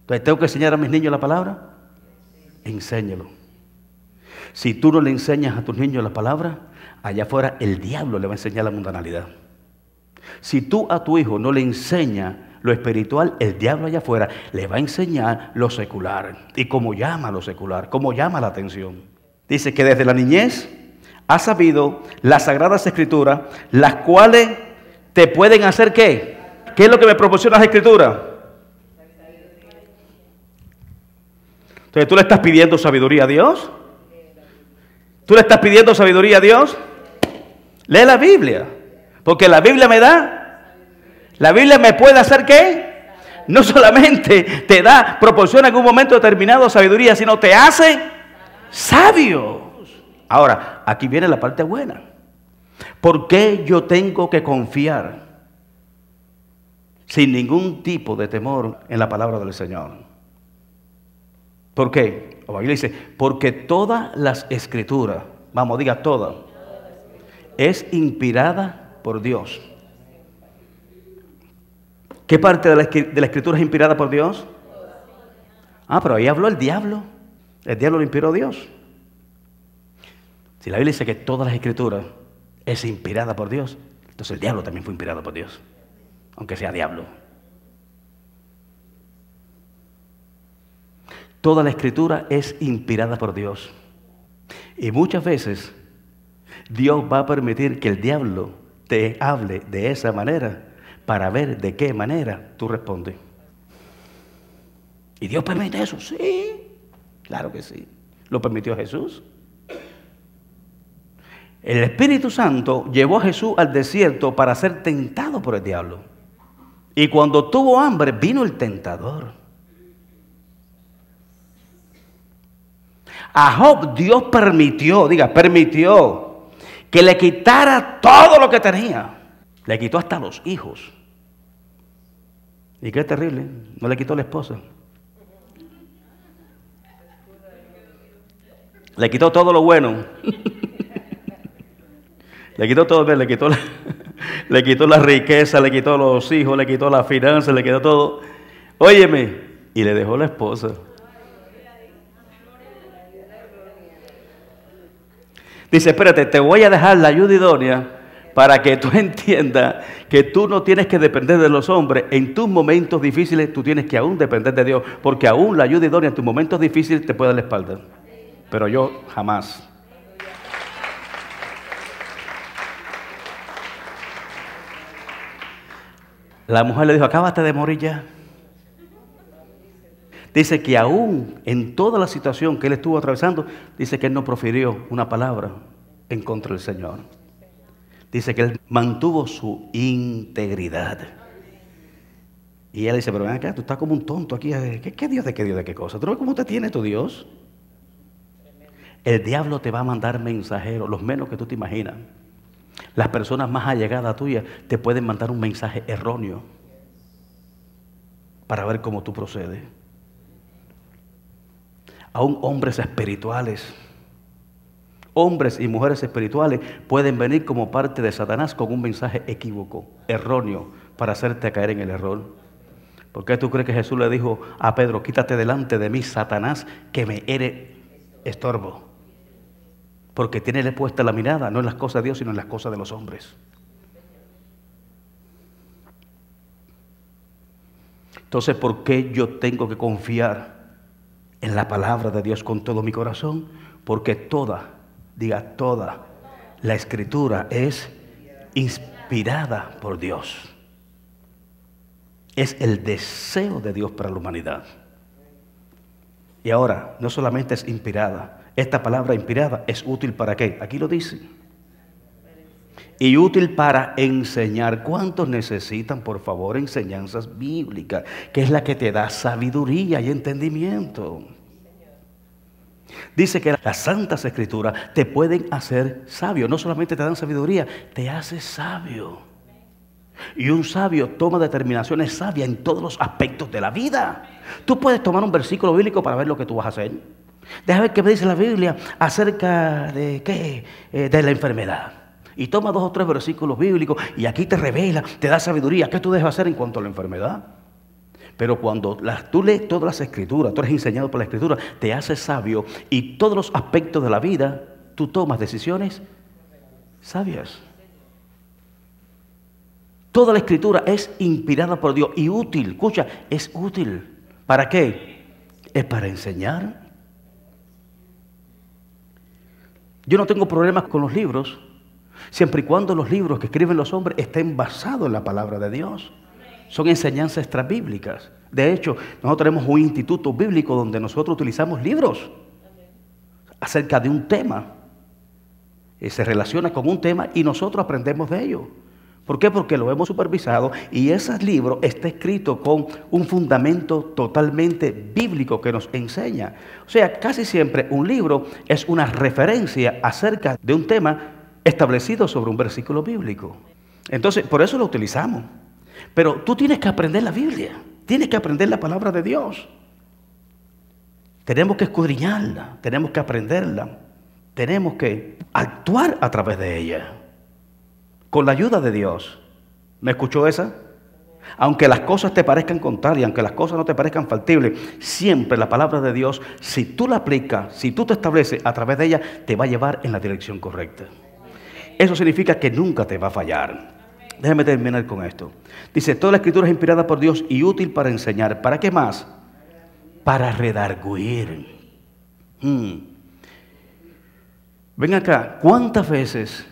Entonces, ¿tengo que enseñar a mis niños la palabra? Enséñalo. Si tú no le enseñas a tus niños la palabra, allá afuera el diablo le va a enseñar la mundanalidad. Si tú a tu hijo no le enseñas lo espiritual, el diablo allá afuera le va a enseñar lo secular. ¿Y cómo llama lo secular? ¿Cómo llama la atención? Dice que desde la niñez has sabido las sagradas escrituras, las cuales te pueden hacer ¿qué? ¿Qué es lo que me proporciona las escrituras? Entonces, ¿tú le estás pidiendo sabiduría a Dios? ¿Tú le estás pidiendo sabiduría a Dios? Lee la Biblia, porque la Biblia me da. La Biblia me puede hacer ¿qué? No solamente te da, proporciona en un momento determinado sabiduría, sino te hace sabios. Ahora, aquí viene la parte buena. ¿Por qué yo tengo que confiar sin ningún tipo de temor en la palabra del Señor? ¿Por qué? La Biblia dice, porque todas las escrituras, vamos, diga toda, es inspirada por Dios. ¿Qué parte de la escritura es inspirada por Dios? Pero ahí habló el diablo. El diablo lo inspiró Dios. Si la Biblia dice que todas las escrituras es inspirada por Dios, entonces el diablo también fue inspirado por Dios, aunque sea diablo. Toda la escritura es inspirada por Dios. Y muchas veces Dios va a permitir que el diablo te hable de esa manera para ver de qué manera tú respondes. ¿Y Dios permite eso? Sí, claro que sí. ¿Lo permitió Jesús? El Espíritu Santo llevó a Jesús al desierto para ser tentado por el diablo. Y cuando tuvo hambre, vino el tentador. A Job Dios permitió que le quitara todo lo que tenía. Le quitó hasta los hijos. Y qué terrible, no le quitó la esposa. Le quitó todo lo bueno. Le quitó todo, le quitó la riqueza, le quitó los hijos, le quitó las finanzas, le quitó todo. Óyeme, y le dejó la esposa. Dice, espérate, te voy a dejar la ayuda idónea para que tú entiendas que tú no tienes que depender de los hombres. En tus momentos difíciles tú tienes que aún depender de Dios, porque aún la ayuda idónea en tus momentos difíciles te puede dar la espalda. Pero yo jamás. La mujer le dijo, acábate de morir ya. Dice que aún en toda la situación que él estuvo atravesando, dice que él no profirió una palabra en contra del Señor. Dice que él mantuvo su integridad. Y ella dice, pero ven acá, tú estás como un tonto aquí. ¿Qué Dios de qué cosa? ¿Tú no ves cómo te tiene tu Dios? El diablo te va a mandar mensajeros, los menos que tú te imaginas. Las personas más allegadas a tuyas te pueden mandar un mensaje erróneo para ver cómo tú procedes. Aún hombres espirituales, hombres y mujeres espirituales pueden venir como parte de Satanás con un mensaje equívoco, erróneo, para hacerte caer en el error. ¿Por qué tú crees que Jesús le dijo a Pedro, quítate delante de mí, Satanás, que me eres estorbo? Porque tiene puesta la mirada no en las cosas de Dios, sino en las cosas de los hombres. Entonces, ¿por qué yo tengo que confiar en la palabra de Dios con todo mi corazón? Porque toda la escritura es inspirada por Dios. Es el deseo de Dios para la humanidad. Y ahora, no solamente es inspirada, esta palabra inspirada es útil ¿para qué? Aquí lo dice. Y útil para enseñar. ¿Cuántos necesitan, por favor, enseñanzas bíblicas? Que es la que te da sabiduría y entendimiento. Dice que las santas escrituras te pueden hacer sabio. No solamente te dan sabiduría, te hace sabio. Y un sabio toma determinaciones sabias en todos los aspectos de la vida. Tú puedes tomar un versículo bíblico para ver lo que tú vas a hacer. Déjame ver qué me dice la Biblia acerca de qué, de la enfermedad. Y toma 2 o 3 versículos bíblicos y aquí te revela, te da sabiduría. ¿Qué tú debes hacer en cuanto a la enfermedad? Pero cuando tú lees todas las escrituras, tú eres enseñado por la escritura, te haces sabio y todos los aspectos de la vida, tú tomas decisiones sabias. Toda la escritura es inspirada por Dios y útil. Escucha, es útil. ¿Para qué? Es para enseñar. Yo no tengo problemas con los libros, siempre y cuando los libros que escriben los hombres estén basados en la palabra de Dios. Son enseñanzas extrabíblicas. De hecho, nosotros tenemos un instituto bíblico donde nosotros utilizamos libros acerca de un tema. Se relaciona con un tema y nosotros aprendemos de ello. ¿Por qué? Porque lo hemos supervisado y ese libro está escrito con un fundamento totalmente bíblico que nos enseña. O sea, casi siempre un libro es una referencia acerca de un tema establecido sobre un versículo bíblico. Entonces, por eso lo utilizamos. Pero tú tienes que aprender la Biblia, tienes que aprender la palabra de Dios. Tenemos que escudriñarla, tenemos que aprenderla, tenemos que actuar a través de ella. Con la ayuda de Dios. ¿Me escuchó esa? Aunque las cosas te parezcan contrarias, aunque las cosas no te parezcan factibles, siempre la palabra de Dios, si tú la aplicas, si tú te estableces a través de ella, te va a llevar en la dirección correcta. Eso significa que nunca te va a fallar. Déjame terminar con esto. Dice, toda la escritura es inspirada por Dios y útil para enseñar. ¿Para qué más? Para redarguir. Ven acá, ¿cuántas veces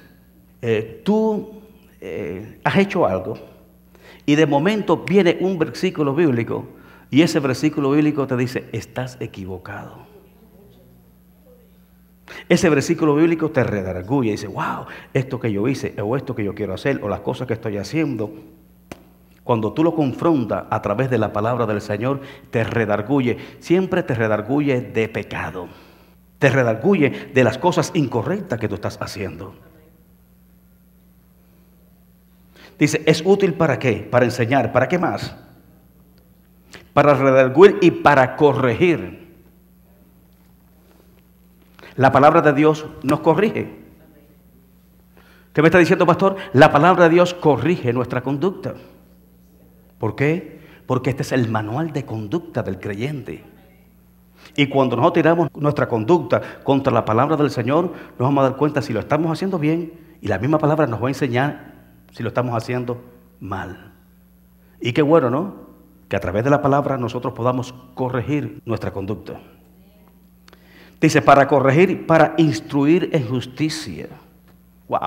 tú has hecho algo y de momento viene un versículo bíblico y ese versículo bíblico te dice, estás equivocado? Ese versículo bíblico te redarguye y dice, wow, esto que yo hice o esto que yo quiero hacer o las cosas que estoy haciendo. Cuando tú lo confrontas a través de la palabra del Señor, te redarguye. Siempre te redarguye de pecado. Te redarguye de las cosas incorrectas que tú estás haciendo. Dice, ¿es útil para qué? Para enseñar. ¿Para qué más? Para redarguir y para corregir. La palabra de Dios nos corrige. ¿Qué me está diciendo, pastor? La palabra de Dios corrige nuestra conducta. ¿Por qué? Porque este es el manual de conducta del creyente. Y cuando nosotros tiramos nuestra conducta contra la palabra del Señor, nos vamos a dar cuenta si lo estamos haciendo bien y la misma palabra nos va a enseñar si lo estamos haciendo mal. Y qué bueno, ¿no? Que a través de la palabra nosotros podamos corregir nuestra conducta. Dice, para corregir, para instruir en justicia. Wow.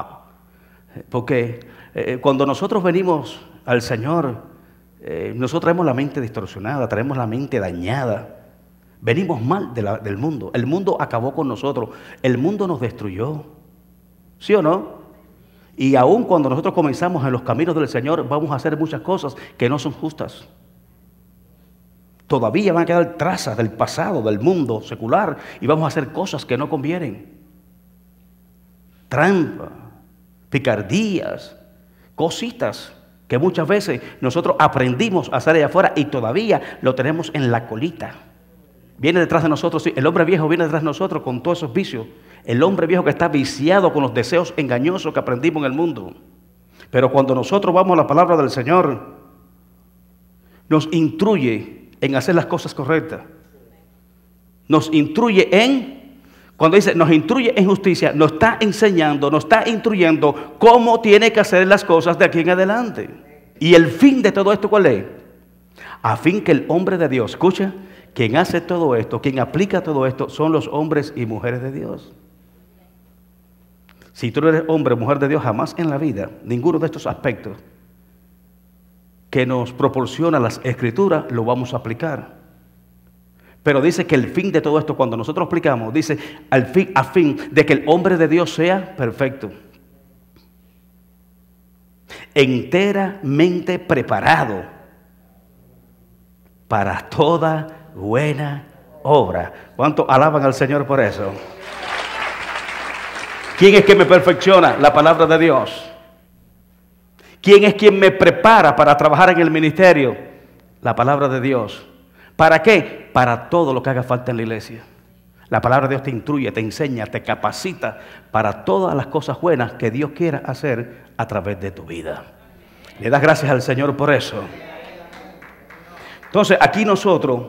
Porque cuando nosotros venimos al Señor, nosotros traemos la mente distorsionada, traemos la mente dañada. Venimos mal del mundo. El mundo acabó con nosotros. El mundo nos destruyó. ¿Sí o no? Y aun cuando nosotros comenzamos en los caminos del Señor, vamos a hacer muchas cosas que no son justas. Todavía van a quedar trazas del pasado, del mundo secular, y vamos a hacer cosas que no convienen. Trampa, picardías, cositas que muchas veces nosotros aprendimos a hacer allá afuera y todavía lo tenemos en la colita. Viene detrás de nosotros, sí, el hombre viejo viene detrás de nosotros con todos esos vicios. El hombre viejo que está viciado con los deseos engañosos que aprendimos en el mundo. Pero cuando nosotros vamos a la palabra del Señor, nos instruye en hacer las cosas correctas. Nos instruye cuando dice nos instruye en justicia, nos está enseñando, nos está instruyendo cómo tiene que hacer las cosas de aquí en adelante. Y el fin de todo esto, ¿cuál es? A fin que el hombre de Dios, escucha, quien hace todo esto, quien aplica todo esto, son los hombres y mujeres de Dios. Si tú no eres hombre o mujer de Dios, jamás en la vida, ninguno de estos aspectos que nos proporciona las Escrituras, lo vamos a aplicar. Pero dice que el fin de todo esto, cuando nosotros aplicamos, dice a fin de que el hombre de Dios sea perfecto, enteramente preparado para toda buena obra. ¿Cuánto alaban al Señor por eso? ¿Quién es quien me perfecciona? La palabra de Dios. ¿Quién es quien me prepara para trabajar en el ministerio? La palabra de Dios. ¿Para qué? Para todo lo que haga falta en la iglesia. La palabra de Dios te instruye, te enseña, te capacita para todas las cosas buenas que Dios quiera hacer a través de tu vida. Le das gracias al Señor por eso. Entonces, aquí nosotros,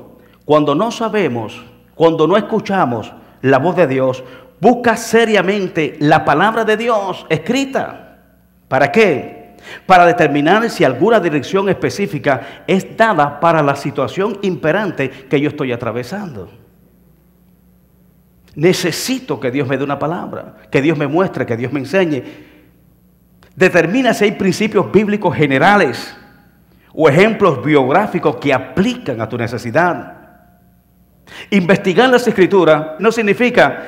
cuando no sabemos, cuando no escuchamos la voz de Dios, busca seriamente la palabra de Dios escrita. ¿Para qué? Para determinar si alguna dirección específica es dada para la situación imperante que yo estoy atravesando. Necesito que Dios me dé una palabra, que Dios me muestre, que Dios me enseñe. Determina si hay principios bíblicos generales o ejemplos biográficos que aplican a tu necesidad. Investigar las Escrituras no significa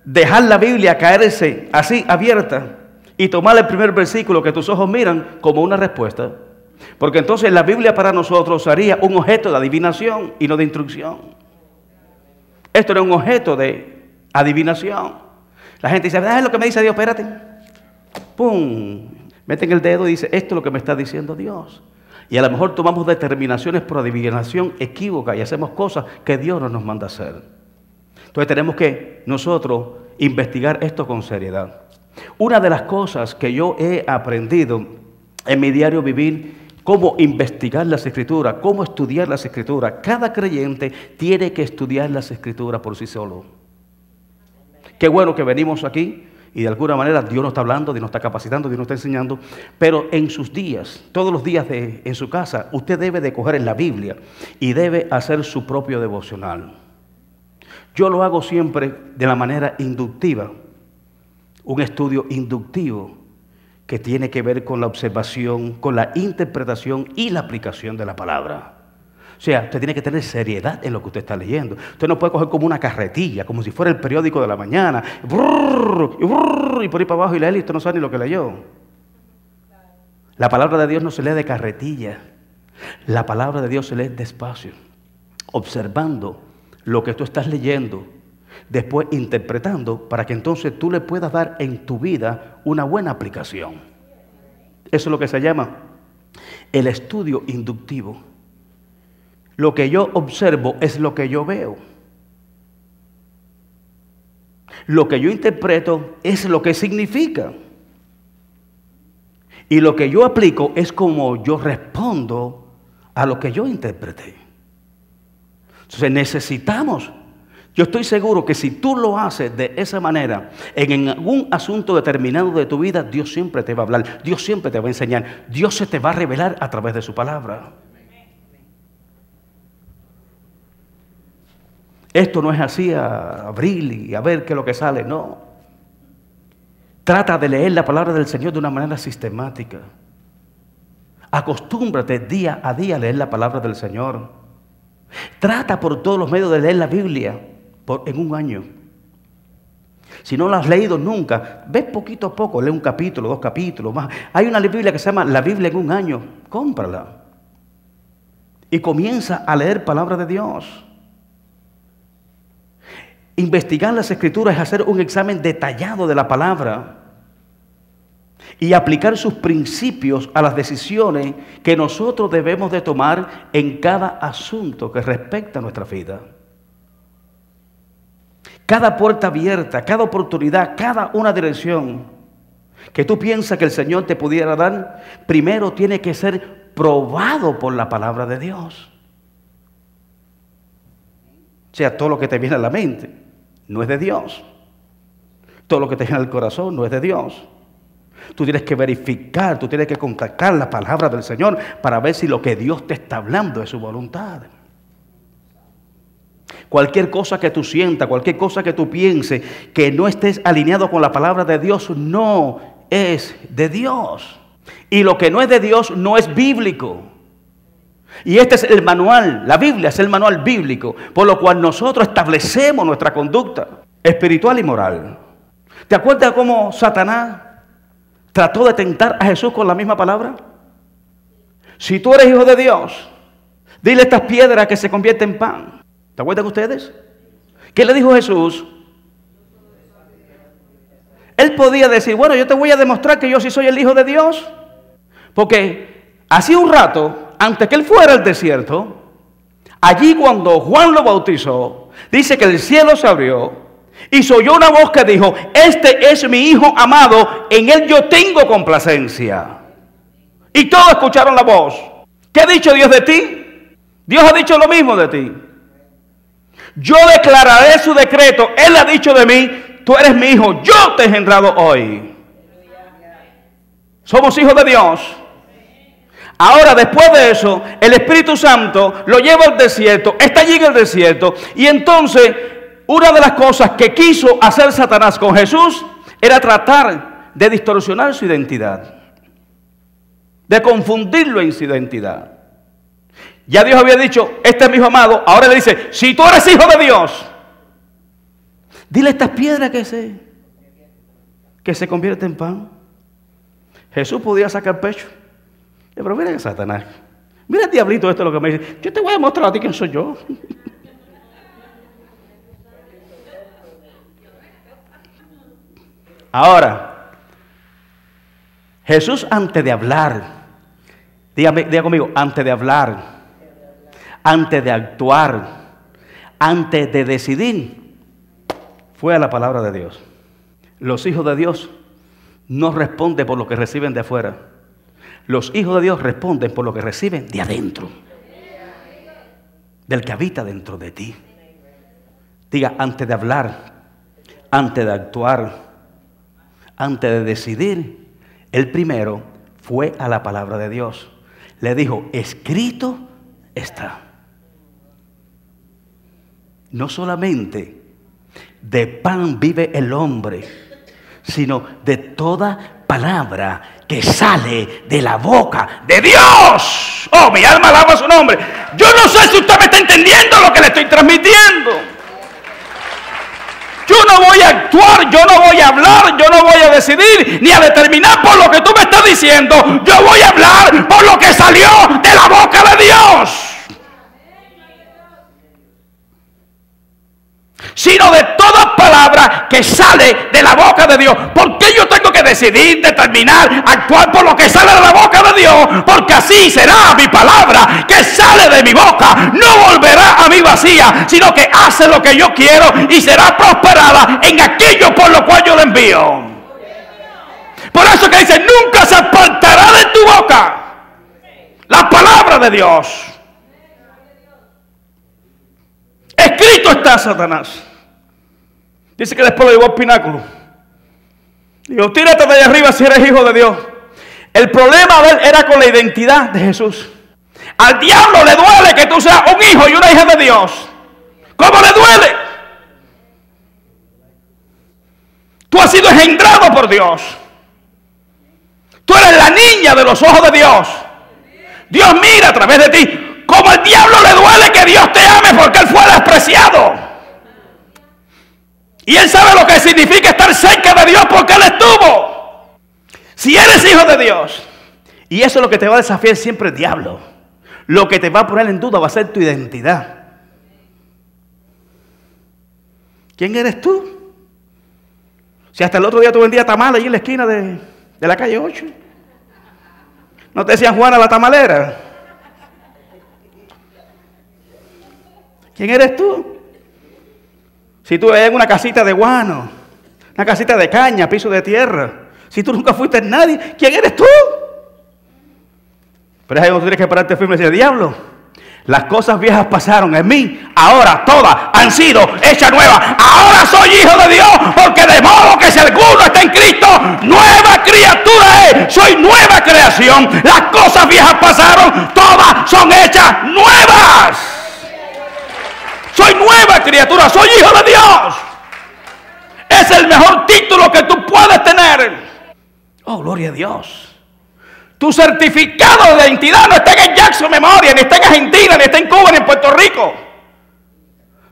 dejar la Biblia caerse así abierta y tomar el primer versículo que tus ojos miran como una respuesta. Porque entonces la Biblia para nosotros sería un objeto de adivinación y no de instrucción. Esto no es un objeto de adivinación. La gente dice, es lo que me dice Dios, espérate. ¡Pum! Meten el dedo y dice, esto es lo que me está diciendo Dios. Y a lo mejor tomamos determinaciones por adivinación equívoca y hacemos cosas que Dios no nos manda hacer. Entonces tenemos que nosotros investigar esto con seriedad. Una de las cosas que yo he aprendido en mi diario vivir, cómo investigar las Escrituras, cómo estudiar las Escrituras. Cada creyente tiene que estudiar las Escrituras por sí solo. Qué bueno que venimos aquí y de alguna manera Dios nos está hablando, Dios nos está capacitando, Dios nos está enseñando. Pero en sus días, todos los días en su casa, usted debe de coger en la Biblia y debe hacer su propio devocional. Yo lo hago siempre de la manera inductiva. Un estudio inductivo que tiene que ver con la observación, con la interpretación y la aplicación de la palabra. O sea, usted tiene que tener seriedad en lo que usted está leyendo. Usted no puede coger como una carretilla, como si fuera el periódico de la mañana, y por ahí para abajo y leer y usted no sabe ni lo que leyó. La palabra de Dios no se lee de carretilla. La palabra de Dios se lee despacio, observando lo que tú estás leyendo, después interpretando para que entonces tú le puedas dar en tu vida una buena aplicación. Eso es lo que se llama el estudio inductivo. Lo que yo observo es lo que yo veo. Lo que yo interpreto es lo que significa. Y lo que yo aplico es como yo respondo a lo que yo interpreté. Entonces necesitamos. Yo estoy seguro que si tú lo haces de esa manera, en algún asunto determinado de tu vida, Dios siempre te va a hablar, Dios siempre te va a enseñar, Dios se te va a revelar a través de su palabra. Esto no es así a abrir y a ver qué es lo que sale, no. Trata de leer la palabra del Señor de una manera sistemática. Acostúmbrate día a día a leer la palabra del Señor. Trata por todos los medios de leer la Biblia en un año. Si no la has leído nunca, ve poquito a poco, lee un capítulo, 2 capítulos más. Hay una Biblia que se llama La Biblia en un año, cómprala. Y comienza a leer palabra de Dios. Investigar las Escrituras es hacer un examen detallado de la palabra y aplicar sus principios a las decisiones que nosotros debemos de tomar en cada asunto que respecta a nuestra vida. Cada puerta abierta, cada oportunidad, cada una dirección que tú piensas que el Señor te pudiera dar, primero tiene que ser probado por la palabra de Dios. O sea, todo lo que te viene a la mente no es de Dios. Todo lo que te viene al corazón no es de Dios. Tú tienes que verificar, tú tienes que contactar la palabra del Señor para ver si lo que Dios te está hablando es su voluntad. Cualquier cosa que tú sientas, cualquier cosa que tú pienses que no estés alineado con la palabra de Dios, no es de Dios. Y lo que no es de Dios no es bíblico. Y este es el manual, la Biblia es el manual bíblico, por lo cual nosotros establecemos nuestra conducta espiritual y moral. ¿Te acuerdas cómo Satanás trató de tentar a Jesús con la misma palabra? Si tú eres hijo de Dios, dile a estas piedras que se convierten en pan. ¿Te acuerdan ustedes? ¿Qué le dijo Jesús? Él podía decir, bueno, yo te voy a demostrar que yo sí soy el Hijo de Dios. Porque hace un rato, antes que él fuera al desierto, allí cuando Juan lo bautizó, dice que el cielo se abrió y se oyó una voz que dijo, este es mi Hijo amado, en él yo tengo complacencia. Y todos escucharon la voz. ¿Qué ha dicho Dios de ti? Dios ha dicho lo mismo de ti. Yo declararé su decreto. Él ha dicho de mí, tú eres mi hijo, yo te he engendrado hoy. Somos hijos de Dios. Ahora, después de eso, el Espíritu Santo lo lleva al desierto, está allí en el desierto. Y entonces, una de las cosas que quiso hacer Satanás con Jesús era tratar de distorsionar su identidad, de confundirlo en su identidad. Ya Dios había dicho, este es mi hijo amado. Ahora le dice, si tú eres hijo de Dios, dile a estas piedras que se convierten en pan. Jesús podía sacar pecho. Pero mira que Satanás. Mira el diablito esto es lo que me dice. Yo te voy a mostrar a ti quién soy yo. Ahora, Jesús antes de hablar, diga conmigo, antes de hablar, antes de actuar, antes de decidir, fue a la palabra de Dios. Los hijos de Dios no responden por lo que reciben de afuera. Los hijos de Dios responden por lo que reciben de adentro, del que habita dentro de ti. Diga, antes de hablar, antes de actuar, antes de decidir, el primero fue a la palabra de Dios. Le dijo, escrito está. No solamente de pan vive el hombre, sino de toda palabra que sale de la boca de Dios. Oh, mi alma alaba su nombre. Yo no sé si usted me está entendiendo lo que le estoy transmitiendo. Yo no voy a actuar, yo no voy a hablar, yo no voy a decidir ni a determinar por lo que tú me estás diciendo. Yo voy a hablar por lo que salió de la boca de Dios. Sino de toda palabra que sale de la boca de Dios. ¿Por qué yo tengo que decidir, determinar, actuar por lo que sale de la boca de Dios? Porque así será mi palabra que sale de mi boca. No volverá a mí vacía, sino que hace lo que yo quiero y será prosperada en aquello por lo cual yo la envío. Por eso que dice, nunca se apartará de tu boca la palabra de Dios. Escrito está, Satanás. Dice que después lo llevó al pináculo. Digo, tírate de allá arriba si eres hijo de Dios. El problema de él era con la identidad de Jesús. Al diablo le duele que tú seas un hijo y una hija de Dios. ¿Cómo le duele? Tú has sido engendrado por Dios. Tú eres la niña de los ojos de Dios. Dios mira a través de ti. Como al diablo le duele que Dios te ame porque él fue despreciado. Y él sabe lo que significa estar cerca de Dios porque él estuvo. Si eres hijo de Dios, y eso es lo que te va a desafiar siempre el diablo, lo que te va a poner en duda va a ser tu identidad. ¿Quién eres tú? Si hasta el otro día tú vendías tamales ahí en la esquina de la calle 8. ¿No te decían Juana la tamalera? ¿Quién eres tú? Si tú eres en una casita de guano, una casita de caña, piso de tierra, si tú nunca fuiste nadie, ¿quién eres tú? Pero es ahí donde tú tienes que pararte firme y decir, diablo, las cosas viejas pasaron en mí, ahora todas han sido hechas nuevas. Ahora soy hijo de Dios, porque de modo que si alguno está en Cristo, nueva criatura es. Soy nueva creación. Las cosas viejas pasaron, todas son hechas nuevas. Soy nueva criatura, soy hijo de Dios. Es el mejor título que tú puedes tener. Oh, gloria a Dios. Tu certificado de identidad no está en Jackson Memorial, ni está en Argentina, ni está en Cuba, ni en Puerto Rico.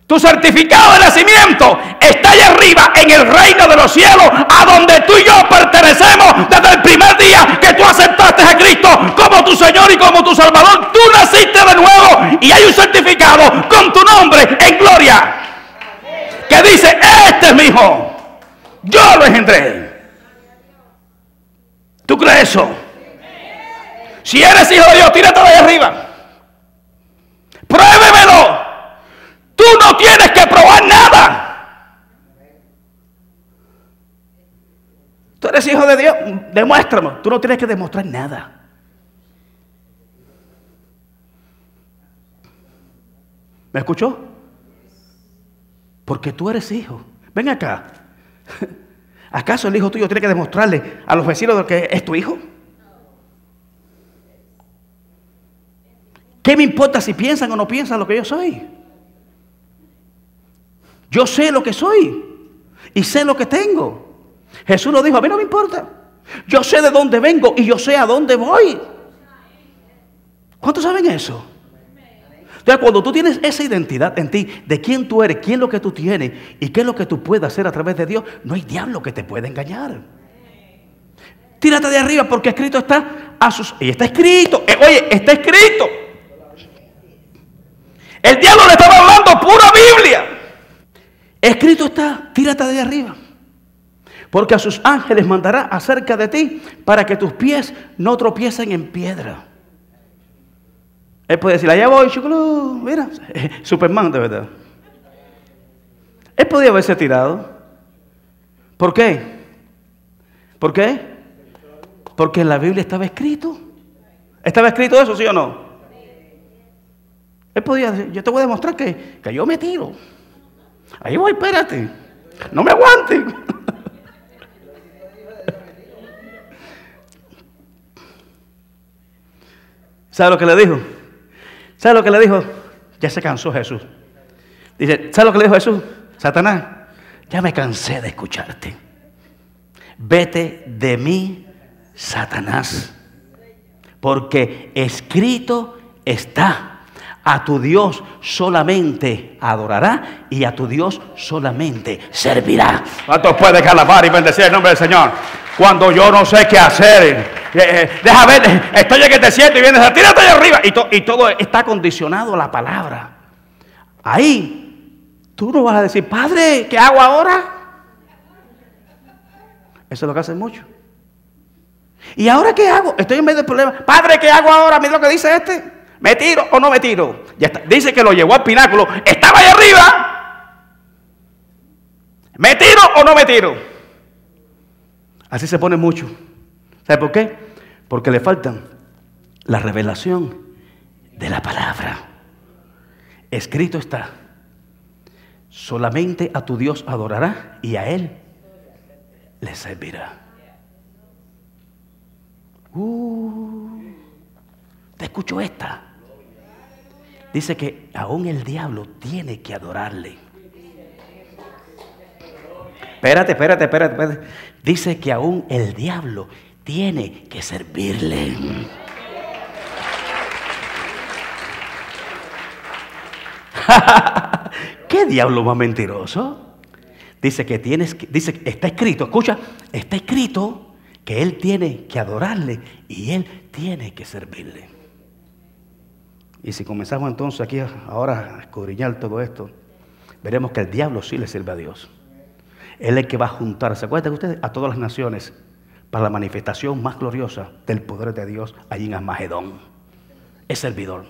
Tu certificado de nacimiento está allá arriba en el reino de los cielos, a donde tú y yo pertenecemos desde el primer día que tú aceptaste a Cristo como tu Señor y como tu Salvador. Tú naciste de nuevo y hay un certificado con tu nombre en gloria que dice, este es mi hijo, yo lo engendré. ¿Tú crees eso? Si eres hijo de Dios, tírate de ahí arriba. Pruébemelo. Tú no tienes que probar nada. Tú eres hijo de Dios, demuéstrame. Tú no tienes que demostrar nada. ¿Me escuchó? Porque tú eres hijo. Ven acá. ¿Acaso el hijo tuyo tiene que demostrarle a los vecinos de que es tu hijo? ¿Qué me importa si piensan o no piensan lo que yo soy? Yo sé lo que soy y sé lo que tengo. Jesús lo dijo, a mí no me importa. Yo sé de dónde vengo y yo sé a dónde voy. ¿Cuántos saben eso? Entonces, cuando tú tienes esa identidad en ti, de quién tú eres, quién es lo que tú tienes y qué es lo que tú puedes hacer a través de Dios, no hay diablo que te pueda engañar. Tírate de arriba porque escrito está a sus... Y está escrito, oye, está escrito. El diablo le estaba hablando pura Biblia. Escrito está, tírate de arriba. Porque a sus ángeles mandará acerca de ti para que tus pies no tropiecen en piedra. Él puede decir, allá voy, chuculú, mira, Superman de verdad. Él podía haberse tirado. ¿Por qué? ¿Por qué? Porque en la Biblia estaba escrito. ¿Estaba escrito eso, sí o no? Él podía decir, yo te voy a demostrar que yo me tiro. Ahí voy, espérate. No me aguante. ¿Sabe lo que le dijo? ¿Sabe lo que le dijo? Ya se cansó Jesús. Dice, ¿sabe lo que le dijo Jesús? Satanás, ya me cansé de escucharte. Vete de mí, Satanás. Porque escrito está. A tu Dios solamente adorará y a tu Dios solamente servirá. ¿Cuántos pueden alabar y bendecir el nombre del Señor? Cuando yo no sé qué hacer, deja ver, estoy en el desierto y vienes a tírate de arriba. Y todo está condicionado a la palabra. Ahí, tú no vas a decir, Padre, ¿qué hago ahora? Eso es lo que hacen muchos. ¿Y ahora qué hago? Estoy en medio del problema. Padre, ¿qué hago ahora? Mira lo que dice este. ¿Me tiro o no me tiro? Ya está. Dice que lo llevó al pináculo. Estaba ahí arriba. ¿Me tiro o no me tiro? Así se pone mucho. ¿Sabe por qué? Porque le faltan la revelación de la palabra. Escrito está. Solamente a tu Dios adorará y a Él le servirá. ¿Te escucho esta? Dice que aún el diablo tiene que adorarle. Espérate. Dice que aún el diablo tiene que servirle. ¿Qué diablo más mentiroso? Dice que está escrito, escucha, está escrito que él tiene que adorarle y él tiene que servirle. Y si comenzamos entonces aquí ahora a escudriñar todo esto, veremos que el diablo sí le sirve a Dios. Él es el que va a juntar, ¿se acuerdan ustedes? A todas las naciones para la manifestación más gloriosa del poder de Dios allí en Armagedón. Es servidor,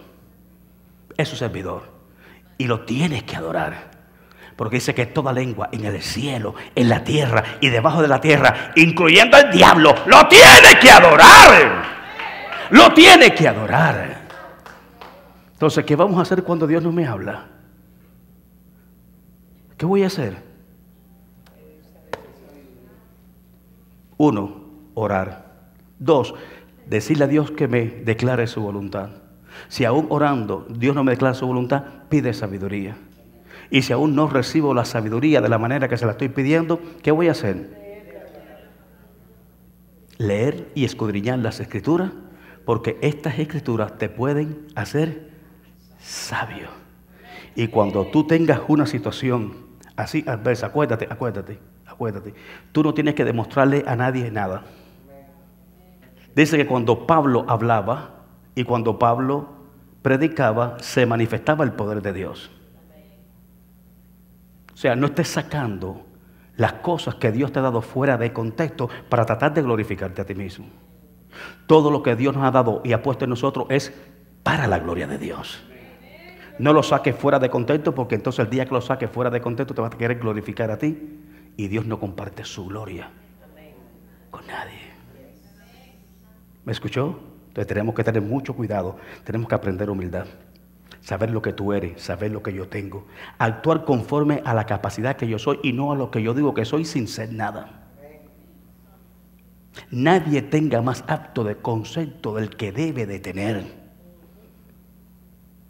es su servidor. Y lo tienes que adorar. Porque dice que toda lengua en el cielo, en la tierra y debajo de la tierra, incluyendo al diablo, lo tiene que adorar. Lo tiene que adorar. Entonces, ¿qué vamos a hacer cuando Dios no me habla? ¿Qué voy a hacer? 1, orar. 2, decirle a Dios que me declare su voluntad. Si aún orando Dios no me declara su voluntad, pide sabiduría. Y si aún no recibo la sabiduría de la manera que se la estoy pidiendo, ¿qué voy a hacer? Leer y escudriñar las escrituras, porque estas escrituras te pueden hacer sabio. Y cuando tú tengas una situación así adversa, acuérdate, tú no tienes que demostrarle a nadie nada. Dice que cuando Pablo hablaba y cuando Pablo predicaba, se manifestaba el poder de Dios. O sea, no estés sacando las cosas que Dios te ha dado fuera de contexto para tratar de glorificarte a ti mismo. Todo lo que Dios nos ha dado y ha puesto en nosotros es para la gloria de Dios. No lo saques fuera de contexto, porque entonces el día que lo saques fuera de contexto te vas a querer glorificar a ti y Dios no comparte su gloria con nadie. ¿Me escuchó? Entonces tenemos que tener mucho cuidado, tenemos que aprender humildad, saber lo que tú eres, saber lo que yo tengo, actuar conforme a la capacidad que yo soy y no a lo que yo digo que soy sin ser nada. Nadie tenga más apto de concepto del que debe de tener.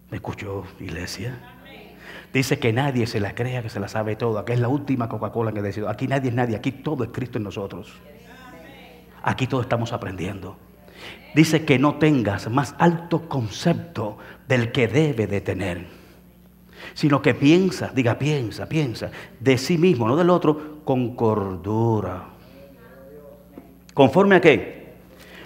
¿Me escuchó, iglesia? Dice que nadie se la crea que se la sabe toda, que es la última Coca-Cola que he decidido. Aquí nadie es nadie, aquí todo es Cristo en nosotros. Aquí todos estamos aprendiendo. Dice que no tengas más alto concepto del que debe de tener, sino que piensa de sí mismo, no del otro, con cordura. ¿Conforme a qué?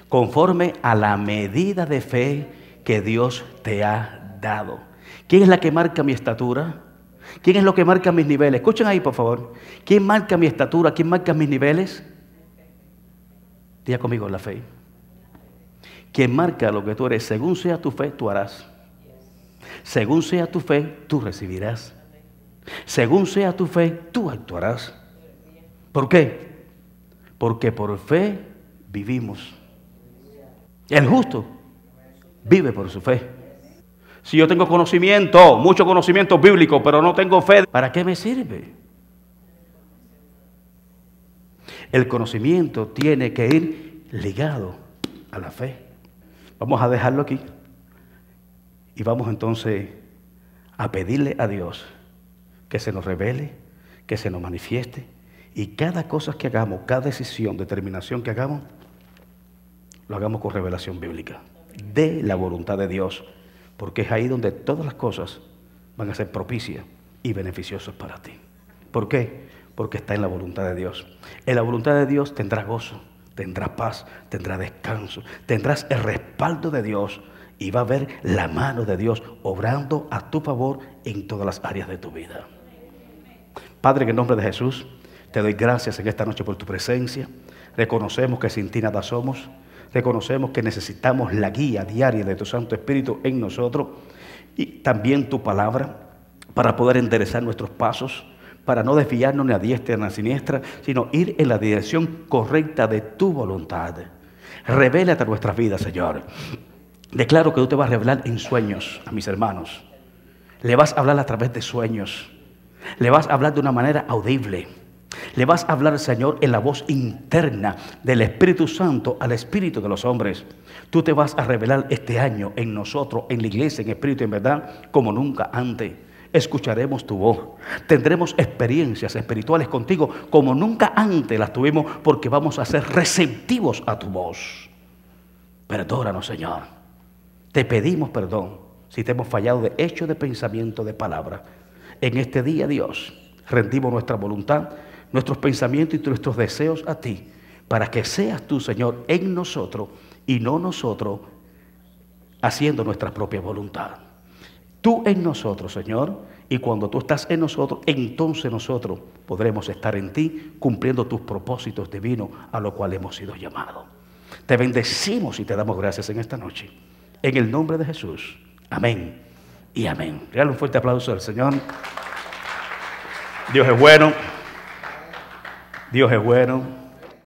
Conforme a la medida de fe que Dios te ha dado. ¿Quién es la que marca mi estatura? ¿Quién es lo que marca mis niveles? Escuchen ahí, por favor. ¿Quién marca mi estatura? ¿Quién marca mis niveles? Diga conmigo, la fe. ¿Quién marca lo que tú eres? Según sea tu fe, tú harás. Según sea tu fe, tú recibirás. Según sea tu fe, tú actuarás. ¿Por qué? Porque por fe vivimos. El justo vive por su fe. Si yo tengo conocimiento, mucho conocimiento bíblico, pero no tengo fe, ¿para qué me sirve? El conocimiento tiene que ir ligado a la fe. Vamos a dejarlo aquí y vamos entonces a pedirle a Dios que se nos revele, que se nos manifieste, y cada cosa que hagamos, cada decisión, determinación que hagamos, lo hagamos con revelación bíblica de la voluntad de Dios, porque es ahí donde todas las cosas van a ser propicias y beneficiosas para ti. ¿Por qué? Porque está en la voluntad de Dios. En la voluntad de Dios tendrás gozo, tendrás paz, tendrás descanso, tendrás el respaldo de Dios y va a ver la mano de Dios obrando a tu favor en todas las áreas de tu vida. Padre, en el nombre de Jesús, te doy gracias en esta noche por tu presencia. Reconocemos que sin ti nada somos. Reconocemos que necesitamos la guía diaria de tu Santo Espíritu en nosotros y también tu palabra para poder enderezar nuestros pasos, para no desviarnos ni a diestra ni a siniestra, sino ir en la dirección correcta de tu voluntad. Revélate a nuestras vidas, Señor. Declaro que tú te vas a revelar en sueños a mis hermanos. Le vas a hablar a través de sueños. Le vas a hablar de una manera audible. Le vas a hablar, Señor, en la voz interna del Espíritu Santo al Espíritu de los hombres. Tú te vas a revelar este año en nosotros, en la iglesia, en espíritu y en verdad, como nunca antes. Escucharemos tu voz. Tendremos experiencias espirituales contigo como nunca antes las tuvimos, porque vamos a ser receptivos a tu voz. Perdónanos, Señor. Te pedimos perdón si te hemos fallado de hecho, de pensamiento, de palabra. En este día, Dios, rendimos nuestra voluntad, nuestros pensamientos y nuestros deseos a ti, para que seas tú, Señor, en nosotros y no nosotros haciendo nuestra propia voluntad. Tú en nosotros, Señor, y cuando tú estás en nosotros, entonces nosotros podremos estar en ti cumpliendo tus propósitos divinos a los cuales hemos sido llamados. Te bendecimos y te damos gracias en esta noche. En el nombre de Jesús. Amén y amén. Regale un fuerte aplauso al Señor. Dios es bueno. Dios es bueno.